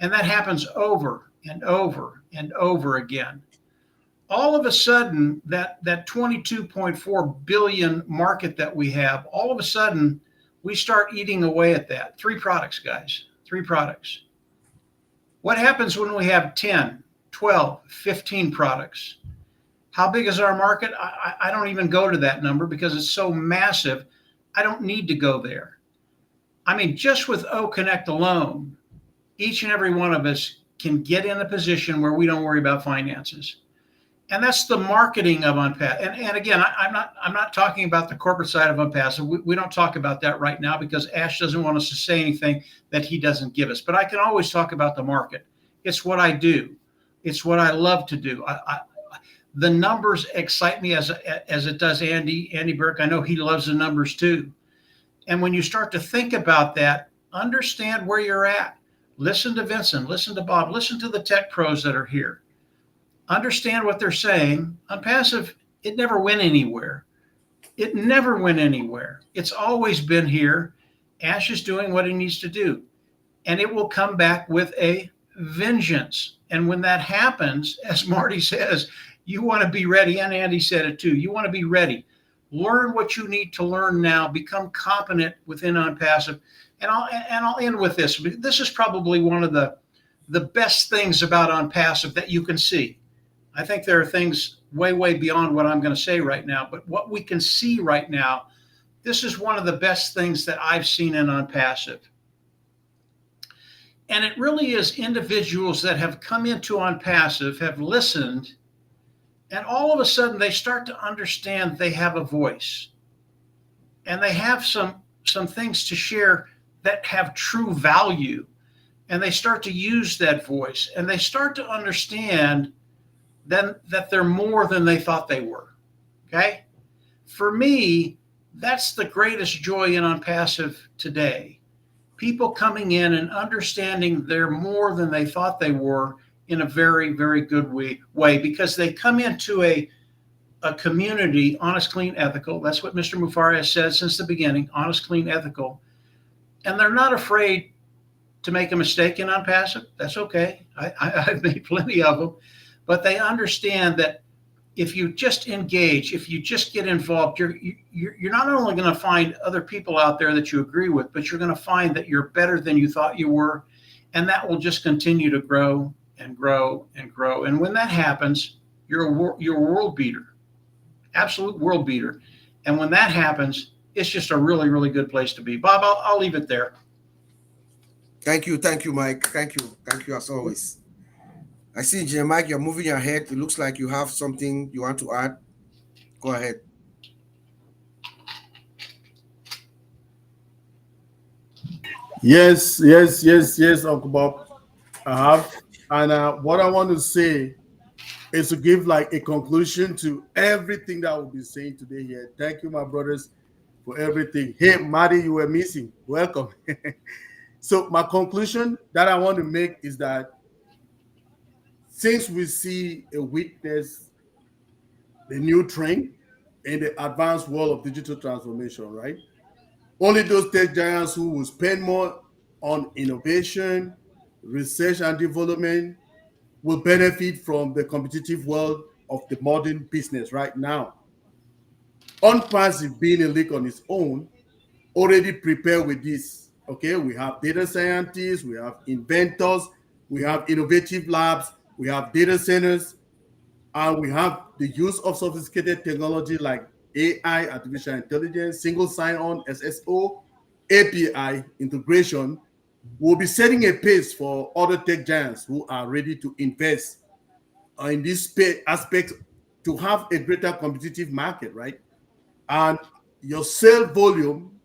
And that happens over and over and over again. All of a sudden, that 22.4 billion market that we have, all of a sudden, we start eating away at that. 3 products, guys, 3 products. What happens when we have 10, 12, 15 products? How big is our market? I don't even go to that number because it's so massive. I don't need to go there. I mean, just with O Connect alone, each and every one of us can get in a position where we don't worry about finances. And that's the marketing of Onpassive. And again, I'm not talking about the corporate side of Onpassive. We don't talk about that right now because Ash doesn't want us to say anything that he doesn't give us. But I can always talk about the market. It's what I do. It's what I love to do. The numbers excite me as it does Andy Burke. I know he loves the numbers too. And when you start to think about that, understand where you're at. Listen to Vincent, listen to Bob, listen to the tech pros that are here. Understand what they're saying. Onpassive, it never went anywhere. It never went anywhere. It's always been here. Ash is doing what he needs to do. And it will come back with a vengeance. And when that happens, as Marty says, you want to be ready. And Andy said it too. You want to be ready. Learn what you need to learn now. Become competent within Onpassive. And I'll end with this. This is probably one of the best things about Onpassive that you can see. I think there are things way, way beyond what I'm going to say right now. But what we can see right now, this is one of the best things that I've seen in Onpassive. And it really is individuals that have come into Onpassive, have listened, and all of a sudden they start to understand they have a voice. And they have some things to share that have true value. And they start to use that voice. And they start to understand then that they're more than they thought they were. Okay? For me, that's the greatest joy in Onpassive today. People coming in and understanding they're more than they thought they were in a very, very good way because they come into a community, honest, clean, ethical. That's what Mr. Mufari has said since the beginning, honest, clean, ethical. And they're not afraid to make a mistake in Onpassive. That's okay. I've made plenty of them. But they understand that if you just engage, if you just get involved, you're not only going to find other people out there that you agree with, but you're going to find that you're better than you thought you were. And that will just continue to grow and grow and grow. And when that happens, you're a world beater, absolute world beater. And when that happens, it's just a really, really good place to be. Bob, I'll leave it there. Thank you, Mike. Thank you as always. I see, Jim Mike, you're moving your head. It looks like you have something you want to add. Go ahead. Yes, Uncle Bob. I have. And what I want to say is to give like a conclusion to everything that we'll be saying today here. Thank you, my brothers, for everything. Hey, Marty, you were missing. Welcome. So my conclusion that I want to make is that since we see a witness, the new trend in the advanced world of digital transformation, right? Only those tech giants who will spend more on innovation, research and development will benefit from the competitive world of the modern business right now. Onpassive, being a league on its own, already prepared with this. Okay, we have data scientists, we have inventors, we have innovative labs, we have data centers, and we have the use of sophisticated technology like AI, artificial intelligence, single sign-on, SSO, API integration. Will be setting a pace for other tech giants who are ready to invest in this aspect to have a greater competitive market, right? And your sale volume,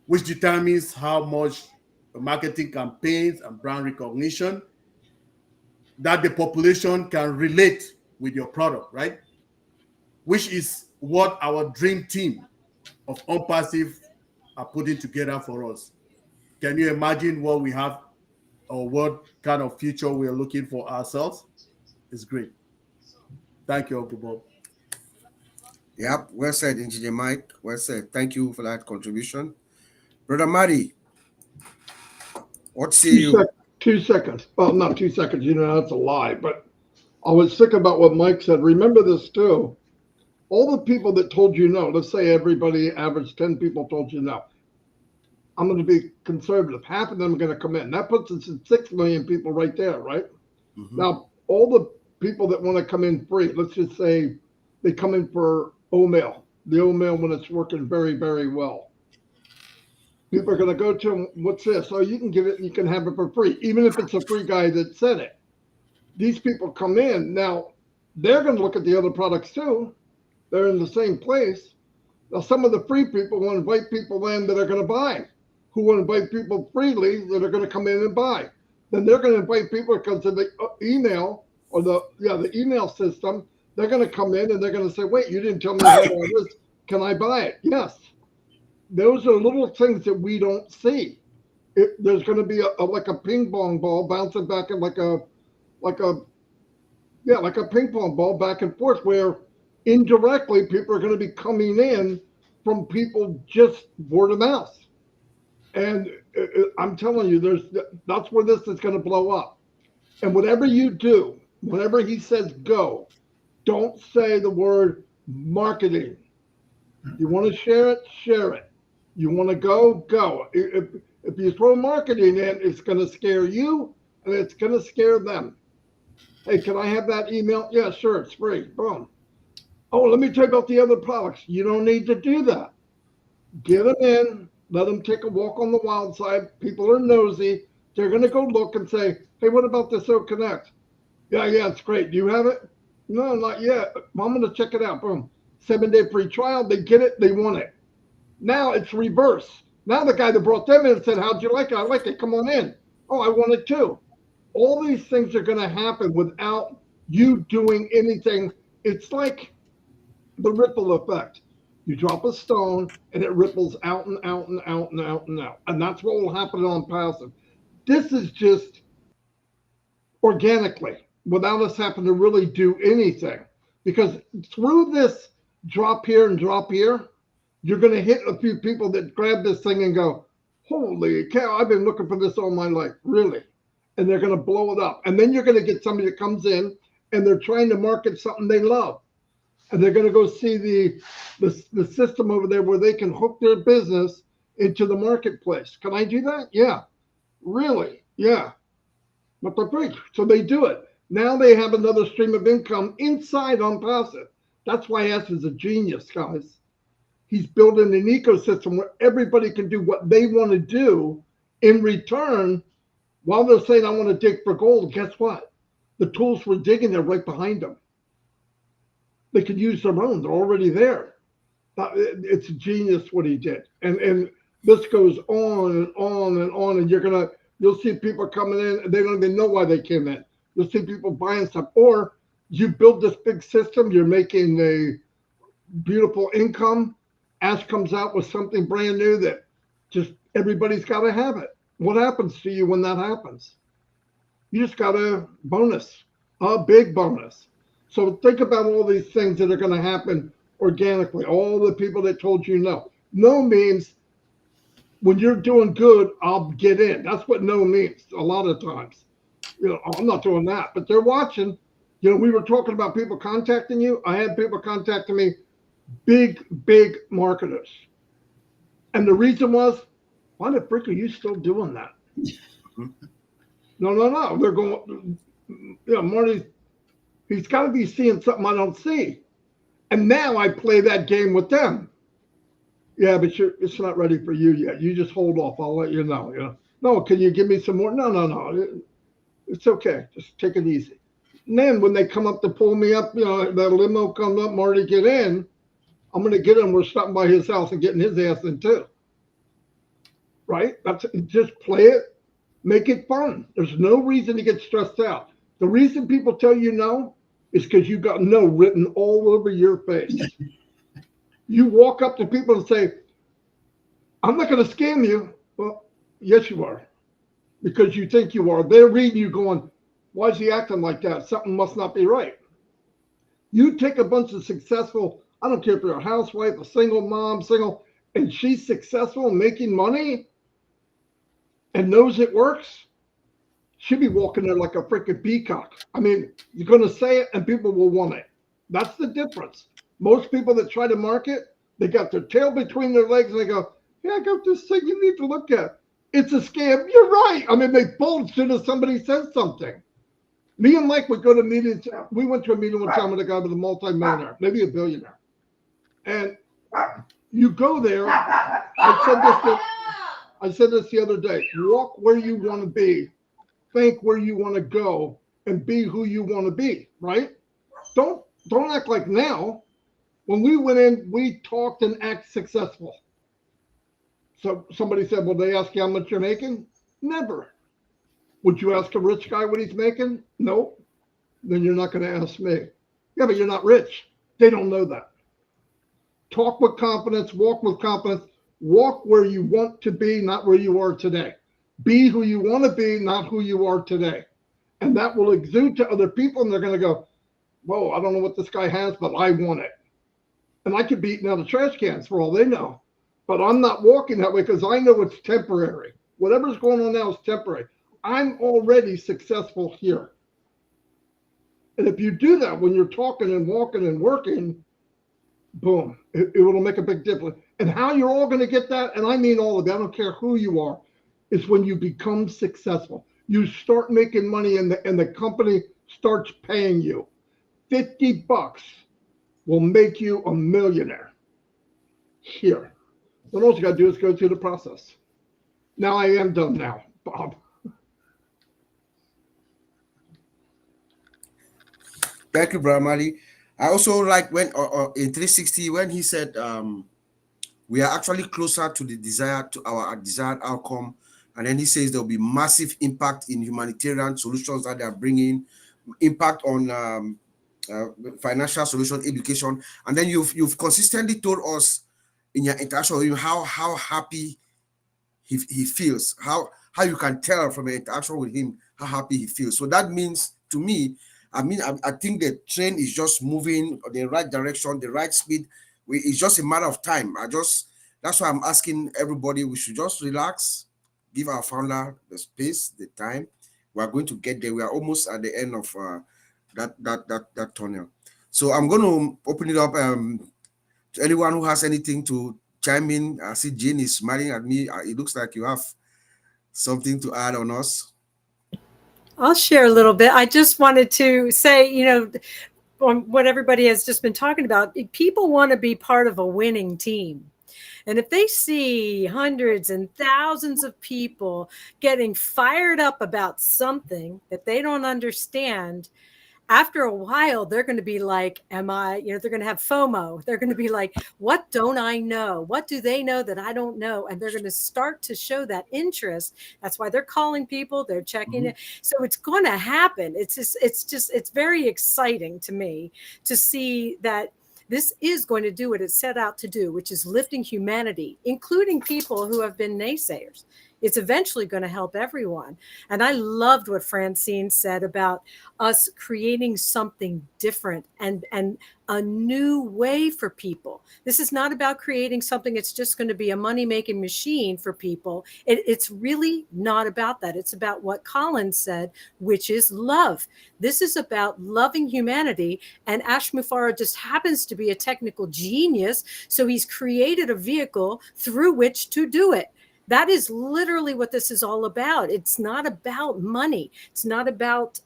which determines how much marketing campaigns and brand recognition that the population can relate with your product, right? Which is what our dream team of Onpassive are putting together for us. Can you imagine what we have or what kind of future we are looking for ourselves? It's great. Thank you, Uncle Bob. Yep, well said, Engineer Mike. Well said. Thank you for that contribution. Brother Marty, what say you? 2 seconds. Well, not 2 seconds. You know, that's a lie. But I was thinking about what Mike said. Remember this too. All the people that told you no, let's say everybody average 10 people told you no. I'm going to be conservative. Half of them are going to come in. That puts us at 6 million people right there, right? Mhm. Now, all the people that want to come in free, let's just say they come in for O-mail, the O-mail when it's working very, very well. People are going to go to them, what's this? Oh, you can give it, you can have it for free, even if it's a free guy that said it. These people come in. Now, they're going to look at the other products too. They're in the same place. Now, some of the free people want to invite people in that are going to buy, who want to invite people freely that are going to come in and buy. Then they're going to invite people because of the email or the email system. They're going to come in and they're going to say, wait, you didn't tell me I had all this. Can I buy it? Yes. Those are little things that we don't see. There's going to be like a ping pong ball bouncing back in like a ping pong ball back and forth where indirectly people are going to be coming in from people just word of mouth. And I'm telling you, that's where this is going to blow up. And whatever you do, whenever he says go, don't say the word marketing. You want to share it, share it. You want to go, go. If you throw marketing in, it's going to scare you and it's going to scare them. Hey, can I have that email? Yeah, sure, it's free. Boom. Oh, let me tell you about the other products. You don't need to do that. Get them in, let them take a walk on the wild side. People are nosy. They're going to go look and say, hey, what about this O Connect? Yeah, it's great. Do you have it? No, not yet. Well, I'm going to check it out. Boom. 7-day free trial. They get it. They want it. Now it's reverse. Now the guy that brought them in said, how'd you like it? I like it. Come on in. Oh, I want it too. All these things are going to happen without you doing anything. It's like the ripple effect. You drop a stone and it ripples out and out and out and out and out. And that's what will happen on passive. This is just organically without us having to really do anything. Because through this drop here and drop here, you're going to hit a few people that grab this thing and go, holy cow, I've been looking for this all my life. Really? And they're going to blow it up. And then you're going to get somebody that comes in and they're trying to market something they love. And they're going to go see the system over there where they can hook their business into the marketplace. Can I do that? Yeah. Really? Yeah. But they're free. So they do it. Now they have another stream of income inside Onpassive. That's why S is a genius, guys. He's building an ecosystem where everybody can do what they want to do in return. While they're saying, I want to dig for gold, guess what? The tools for digging are right behind them. They could use their own. They're already there. It's genius what he did. And this goes on and on and on. And you'll see people coming in and they don't even know why they came in. You'll see people buying stuff. Or you build this big system, you're making a beautiful income. Ash comes out with something brand new that just everybody's got to have it. What happens to you when that happens? You just got a bonus, a big bonus. So think about all these things that are going to happen organically. All the people that told you no. No means when you're doing good, I'll get in. That's what no means a lot of times. I'm not doing that, but they're watching. We were talking about people contacting you. I had people contacting me, big marketers. And the reason was, why the frick are you still doing that? No. They're going, Marty, he's got to be seeing something I don't see. And now I play that game with them. Yeah, but it's not ready for you yet. You just hold off. I'll let you know. No, can you give me some more? No. It's okay. Just take it easy. And then when they come up to pull me up, that limo comes up, Marty, get in. I'm going to get him. We're stopping by his house and getting his ass in too. right? That's just play it, make it fun. There's no reason to get stressed out. The reason people tell you no is because you got no written all over your face. You walk up to people and say, I'm not going to scam you. Well, yes, you are, because you think you are. They're reading you going, why is he acting like that? Something must not be right. You take a bunch of successful, I don't care if you're a housewife, a single mom, single, and she's successful making money and knows it works, she'd be walking there like a freaking peacock. I mean, you're going to say it and people will want it. That's the difference. Most people that try to market, they got their tail between their legs and they go, yeah, I got this thing you need to look at. It's a scam. You're right. I mean, they fold as soon as somebody says something. Me and Mike would go to meetings. We went to a meeting one time with a guy with a multi-millionaire, maybe a billionaire. And you go there. I said this the other day. Walk where you want to be, think where you want to go, and be who you want to be. Right? Don't act like now. When we went in, we talked and act successful. So somebody said, "Well, they ask you how much you're making?" Never. Would you ask a rich guy what he's making? No. Then you're not going to ask me. Yeah, but you're not rich. They don't know that. Talk with confidence, walk with confidence, walk where you want to be, not where you are today. Be who you want to be, not who you are today. And that will exude to other people, and they're going to go, whoa, I don't know what this guy has, but I want it. And I could be eating out of trash cans for all they know. But I'm not walking that way because I know it's temporary. Whatever's going on now is temporary. I'm already successful here. And if you do that when you're talking and walking and working, boom, it will make a big difference. And how you're all going to get that, and I mean all of it, I don't care who you are, is when you become successful. You start making money and the company starts paying you. $50 will make you a millionaire here. What all you got to do is go through the process. Now I am done now, Bob. Thank you, Brother Mali. I also like when in 360 when he said we are actually closer to our desired outcome, and then he says there will be massive impact in humanitarian solutions that they are bringing, impact on financial solution, education, and then you've consistently told us in your interaction with him how happy he feels, how you can tell from your interaction with him how happy he feels. So that means to me, I think the train is just moving in the right direction, the right speed. It's just a matter of time. That's why I'm asking everybody, we should just relax, give our founder the space, the time. We are going to get there. We are almost at the end of that tunnel. So I'm going to open it up to anyone who has anything to chime in. I see Jane is smiling at me. It looks like you have something to add on us. I'll share a little bit. I just wanted to say, on what everybody has just been talking about, people want to be part of a winning team. And if they see hundreds and thousands of people getting fired up about something that they don't understand, after a while, they're going to be like, they're going to have FOMO. They're going to be like, what don't I know? What do they know that I don't know? And they're going to start to show that interest. That's why they're calling people. They're checking it. So it's going to happen. It's very exciting to me to see that this is going to do what it set out to do, which is lifting humanity, including people who have been naysayers. It's eventually going to help everyone. And I loved what Francine said about us creating something different and a new way for people. This is not about creating something that's just going to be a money-making machine for people. It's really not about that. It's about what Colin said, which is love. This is about loving humanity. And Ash Mufarah just happens to be a technical genius. So he's created a vehicle through which to do it. That is literally what this is all about. It's not about money. It's not about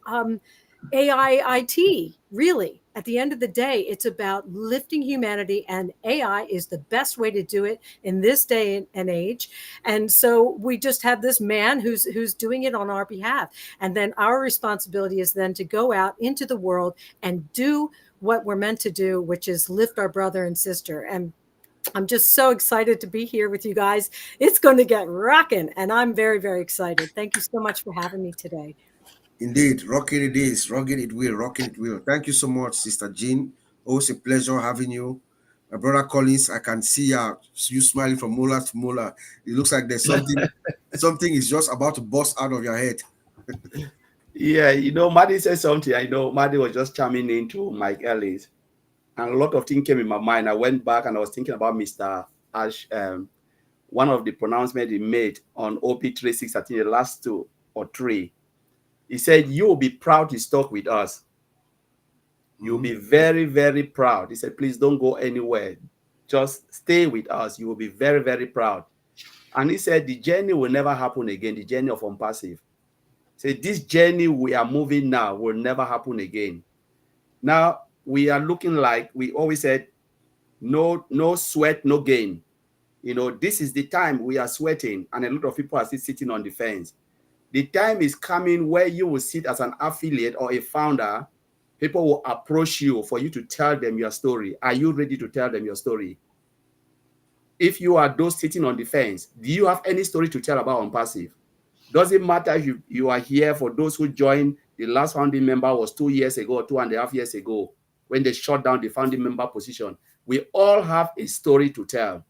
AIIT, really. At the end of the day, it's about lifting humanity, and AI is the best way to do it in this day and age. And so we just have this man who's doing it on our behalf. And then our responsibility is then to go out into the world and do what we're meant to do, which is lift our brother and sister. And I'm just so excited to be here with you guys. It's going to get rocking, and I'm very, very excited. Thank you so much for having me today. Indeed, rocking it is, rocking it will, rocking it will. Thank you so much, Sister Jean. Always a pleasure having you. My brother Collins, I can see you smiling from molar to molar. It looks like there's something is just about to burst out of your head. Yeah, Maddie said something. I know Maddie was just chiming into Mike Ellis, and a lot of things came in my mind. I went back and I was thinking about Mr. Ash, one of the pronouncements he made on OP36, I think the last 2 or 3. He said, "You will be proud to talk with us. You'll be very, very proud." He said, "Please don't go anywhere. Just stay with us. You will be very, very proud." And he said, the journey will never happen again, the journey of Onpassive. Say, this journey we are moving now will never happen again. Now, we are looking like we always said, no sweat, no gain. This is the time we are sweating, and a lot of people are still sitting on the fence. The time is coming where you will sit as an affiliate or a founder. People will approach you for you to tell them your story. Are you ready to tell them your story? If you are those sitting on the fence, do you have any story to tell about Onpassive? Doesn't matter if you are here. For those who joined, the last founding member was 2 years ago or 2.5 years ago when they shut down the founding member position. We all have a story to tell,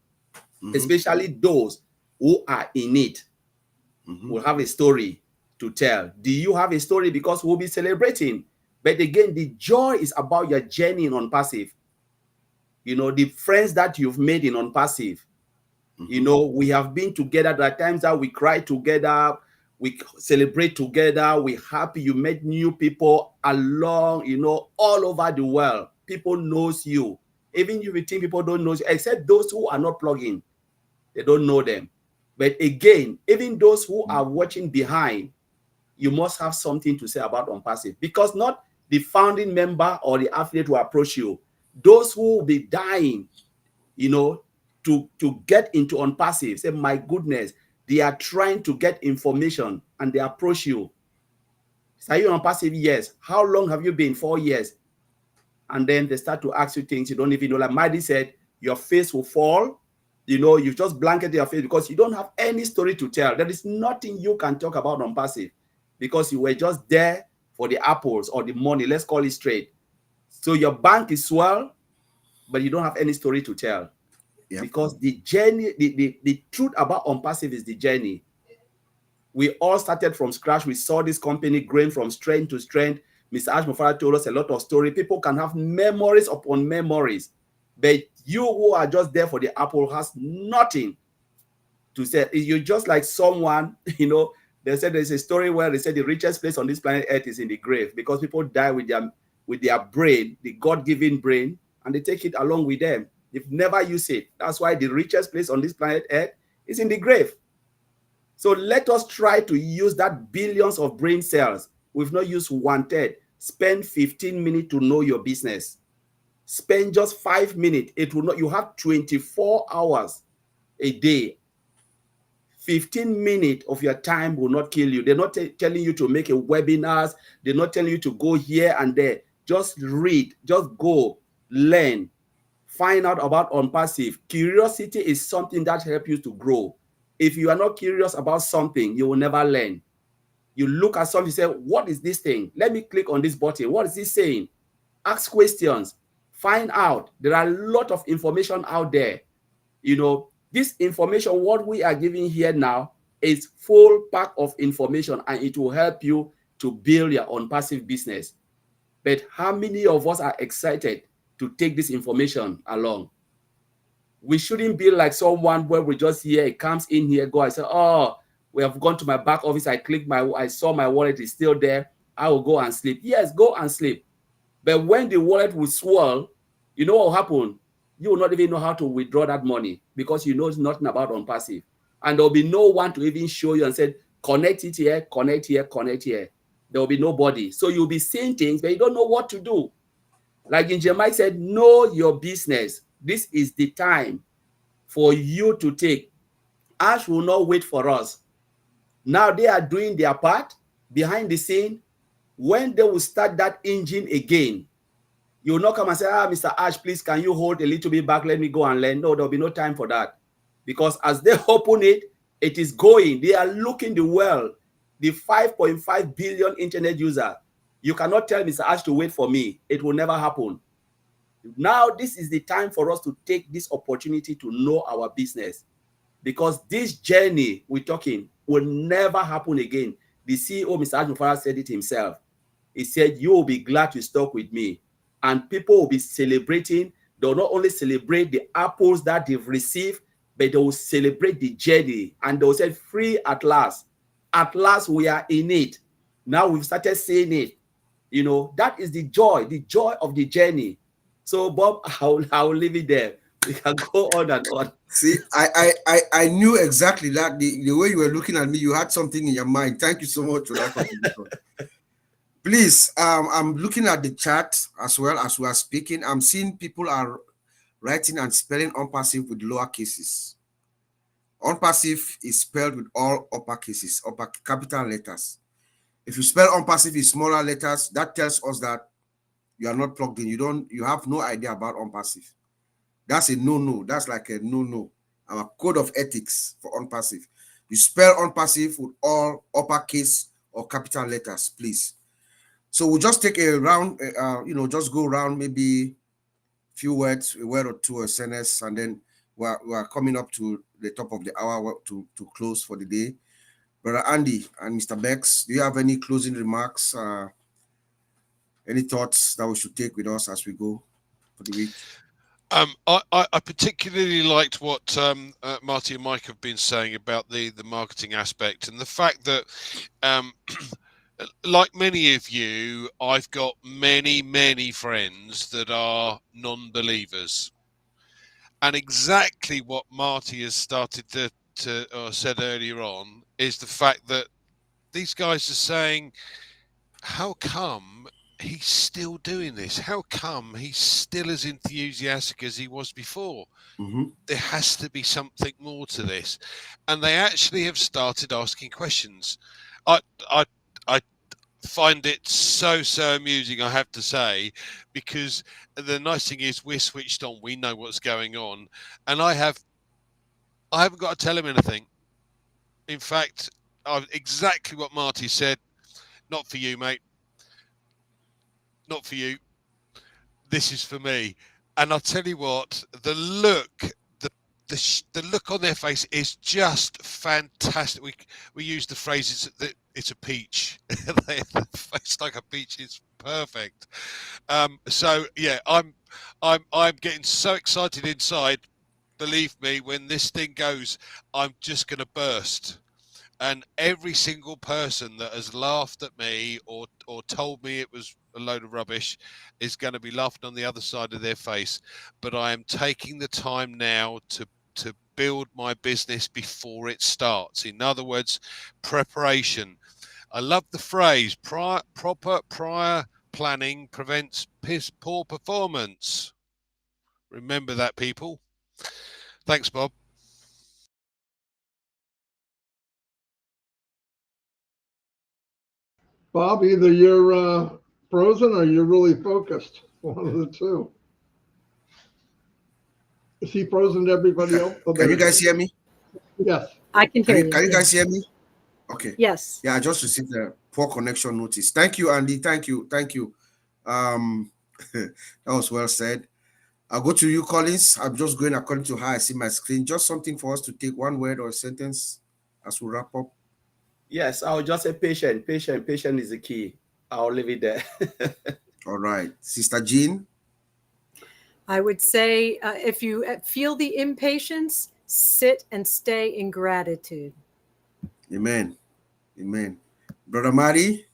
especially those who are in it will have a story to tell. Do you have a story? Because we'll be celebrating. But again, the joy is about your journey in Onpassive. The friends that you've made in Onpassive. We have been together. There are times that we cry together, we celebrate together, we're happy. You met new people along, all over the world. People knows you. Even if you think people don't know you, except those who are not plugged in, they don't know them. But again, even those who are watching behind, you must have something to say about Onpassive, because not the founding member or the affiliate will approach you. Those who will be dying, to get into Onpassive, say, my goodness, they are trying to get information and they approach you. Are you Onpassive? Yes. How long have you been? 4 years. And then they start to ask you things you don't even know. Like Maddie said, your face will fall. You just blanket your face because you don't have any story to tell. There is nothing you can talk about Onpassive because you were just there for the apples or the money. Let's call it straight. So your bank is swell, but you don't have any story to tell. Yep. Because the journey, the truth about Onpassive is the journey. We all started from scratch. We saw this company growing from strength to strength. Mr. Ash Mufara told us a lot of story. People can have memories upon memories, but you who are just there for the apple has nothing to say. You're just like someone, they said there's a story where they said the richest place on this planet Earth is in the grave because people die with their brain, the God-given brain, and they take it along with them. They've never used it. That's why the richest place on this planet Earth is in the grave. So let us try to use that billions of brain cells. We've not used 1/3. Spend 15 minutes to know your business. Spend just 5 minutes. It will not. You have 24 hours a day. 15 minutes of your time will not kill you. They're not telling you to make a webinars. They're not telling you to go here and there. Just read. Just go. Learn. Find out about Onpassive. Curiosity is something that helps you to grow. If you are not curious about something, you will never learn. You look at something, you say, what is this thing? Let me click on this button. What is this saying? Ask questions. Find out. There are a lot of information out there. This information, what we are giving here now, is full pack of information, and it will help you to build your Onpassive business. But how many of us are excited to take this information along? We shouldn't be like someone where we just hear it comes in here, go, I say, oh, we have gone to my back office. I saw my wallet is still there. I will go and sleep. Yes, go and sleep. But when the wallet will swell, you know what will happen? You will not even know how to withdraw that money because you know nothing about Onpassive. And there will be no one to even show you and say, connect it here, connect here, connect here. There will be nobody. So you'll be seeing things, but you don't know what to do. Like Mike said, know your business. This is the time for you to take. Ash will not wait for us. Now they are doing their part behind the scene. When they will start that engine again, You will not come and say, Mr. Ash, please, can you hold a little bit back? Let me go and learn. No, there'll be no time for that. Because as they open it, it is going. They are looking the world, the 5.5 billion internet user. You cannot tell Mr. Ash to wait for me. It will never happen. Now, this is the time for us to take this opportunity to know our business. Because this journey we're talking will never happen again. The CEO, Mr. Ash Mufara, said it himself. He said, you will be glad to stock with me. And people will be celebrating. They'll not only celebrate the apples that they've received, but they will celebrate the journey. And they'll say, free at last. At last, we are in it. Now we've started seeing it. You know, that is the joy of the journey. So, Bob, I'll leave it there. We can go on and on. See, I knew exactly that. The way you were looking at me, you had something in your mind. Thank you so much for that contribution. Please, I'm looking at the chat as well as we are speaking. I'm seeing people are writing and spelling Onpassive with lower cases. Onpassive is spelled with all upper cases, upper capital letters. If you spell Onpassive in smaller letters, that tells us that you are not plugged in. You have no idea about Onpassive. That's a no-no. That's like a no-no. Our code of ethics for Onpassive. You spell Onpassive with all uppercase or capital letters, please. So we'll just take a round, just go around maybe a few words, a word or two, a sentence, and then we're coming up to the top of the hour to close for the day. Brother Andy and Mr. Bex, do you have any closing remarks, any thoughts that we should take with us as we go for the week? I particularly liked what Marty and Mike have been saying about the marketing aspect and the fact that, like many of you, I've got many friends that are non-believers. And exactly what Marty has started to or said earlier on is the fact that these guys are saying, how come he's still doing this? How come he's still as enthusiastic as he was before? Mm-hmm. There has to be something more to this. And they actually have started asking questions. I find it so amusing, I have to say, because the nice thing is we're switched on. We know what's going on. And I haven't got to tell him anything. In fact, exactly what Marty said. Not for you, mate. Not for you. This is for me. And I'll tell you what, the look, the look on their face is just fantastic. We use the phrase it's a peach. The face like a peach is perfect. So yeah, I'm getting so excited inside. Believe me, when this thing goes, I'm just going to burst. And every single person that has laughed at me or told me it was a load of rubbish is going to be laughing on the other side of their face. But I am taking the time now to build my business before it starts. In other words, preparation. I love the phrase, proper prior planning prevents poor performance. Remember that, people. Thanks, Bob. Bob, either you're frozen or you're really focused. One of the two. Is he frozen to everybody else? Oh, Can you guys hear me? Yes. I can hear you. Can you guys hear me? Okay. Yes. Yeah, I just received a poor connection notice. Thank you, Andy. Thank you. That was well said. I'll go to you, Collins. I'm just going according to how I see my screen. Just something for us to take, one word or a sentence as we wrap up. Yes, I'll just say patient. Patient is the key. I'll leave it there. All right. Sister Jean? I would say if you feel the impatience, sit and stay in gratitude. Amen. Amen. Brother Mari?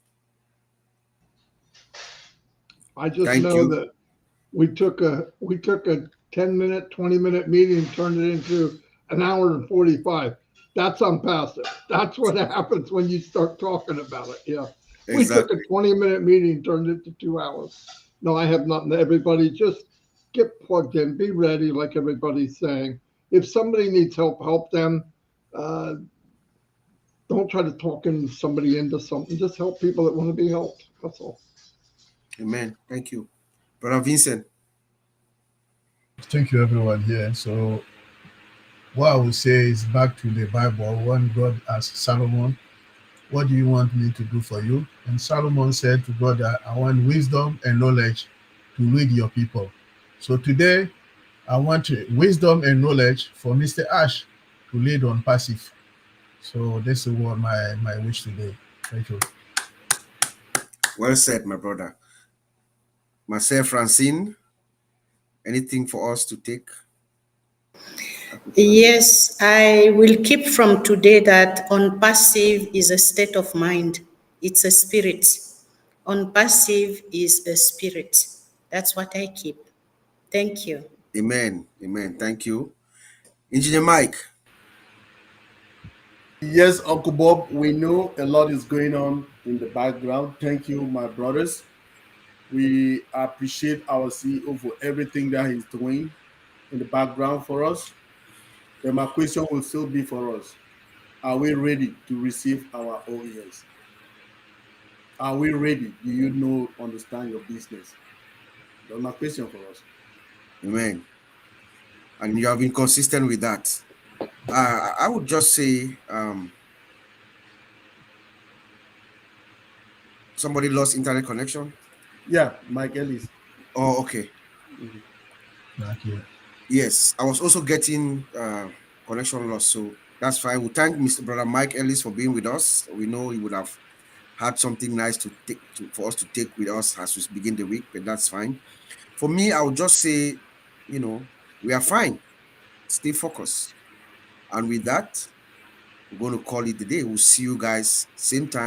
I just Thank know you. that we took a 10-minute, 20-minute meeting and turned it into an hour and 45. That's Onpassive. That's what happens when you start talking about it. Yeah. Exactly. We took a 20-minute meeting, turned it to 2 hours. No, I have nothing. Everybody just get plugged in, be ready, like everybody's saying. If somebody needs help, help them. Don't try to talk somebody into something. Just help people that want to be helped. That's all. Amen. Thank you. Brother Vincent. Thank you, everyone here. So, what I would say is back to the Bible when God asked Solomon, "What do you want me to do for you?" And Solomon said to God, "I want wisdom and knowledge to lead your people." So, today, I want wisdom and knowledge for Mr. Ash to lead Onpassive. So, this is what my wish today. Thank you. Well said, my brother. Marcel Francine, anything for us to take? Yes, I will keep from today that unpassive is a state of mind. It's a spirit. Unpassive is a spirit. That's what I keep. Thank you. Amen. Amen. Thank you. Engineer Mike. Yes, Uncle Bob, we know a lot is going on in the background. Thank you, my brothers. We appreciate our CEO for everything that he's doing in the background for us. Then my question will still be for us. Are we ready to receive our OES? Are we ready? Do you know, understand your business? That's my question for us. Amen. And you have been consistent with that. I would just say somebody lost internet connection. Yeah, Mike Ellis. Oh, okay. Mhm. Thank you. Yes, I was also getting connection loss, so that's fine. We thank Mr. Brother Mike Ellis for being with us. We know he would have had something nice to take for us to take with us as we begin the week, but that's fine. For me, I would just say, we are fine. Stay focused. And with that, we're going to call it the day. We'll see you guys same time.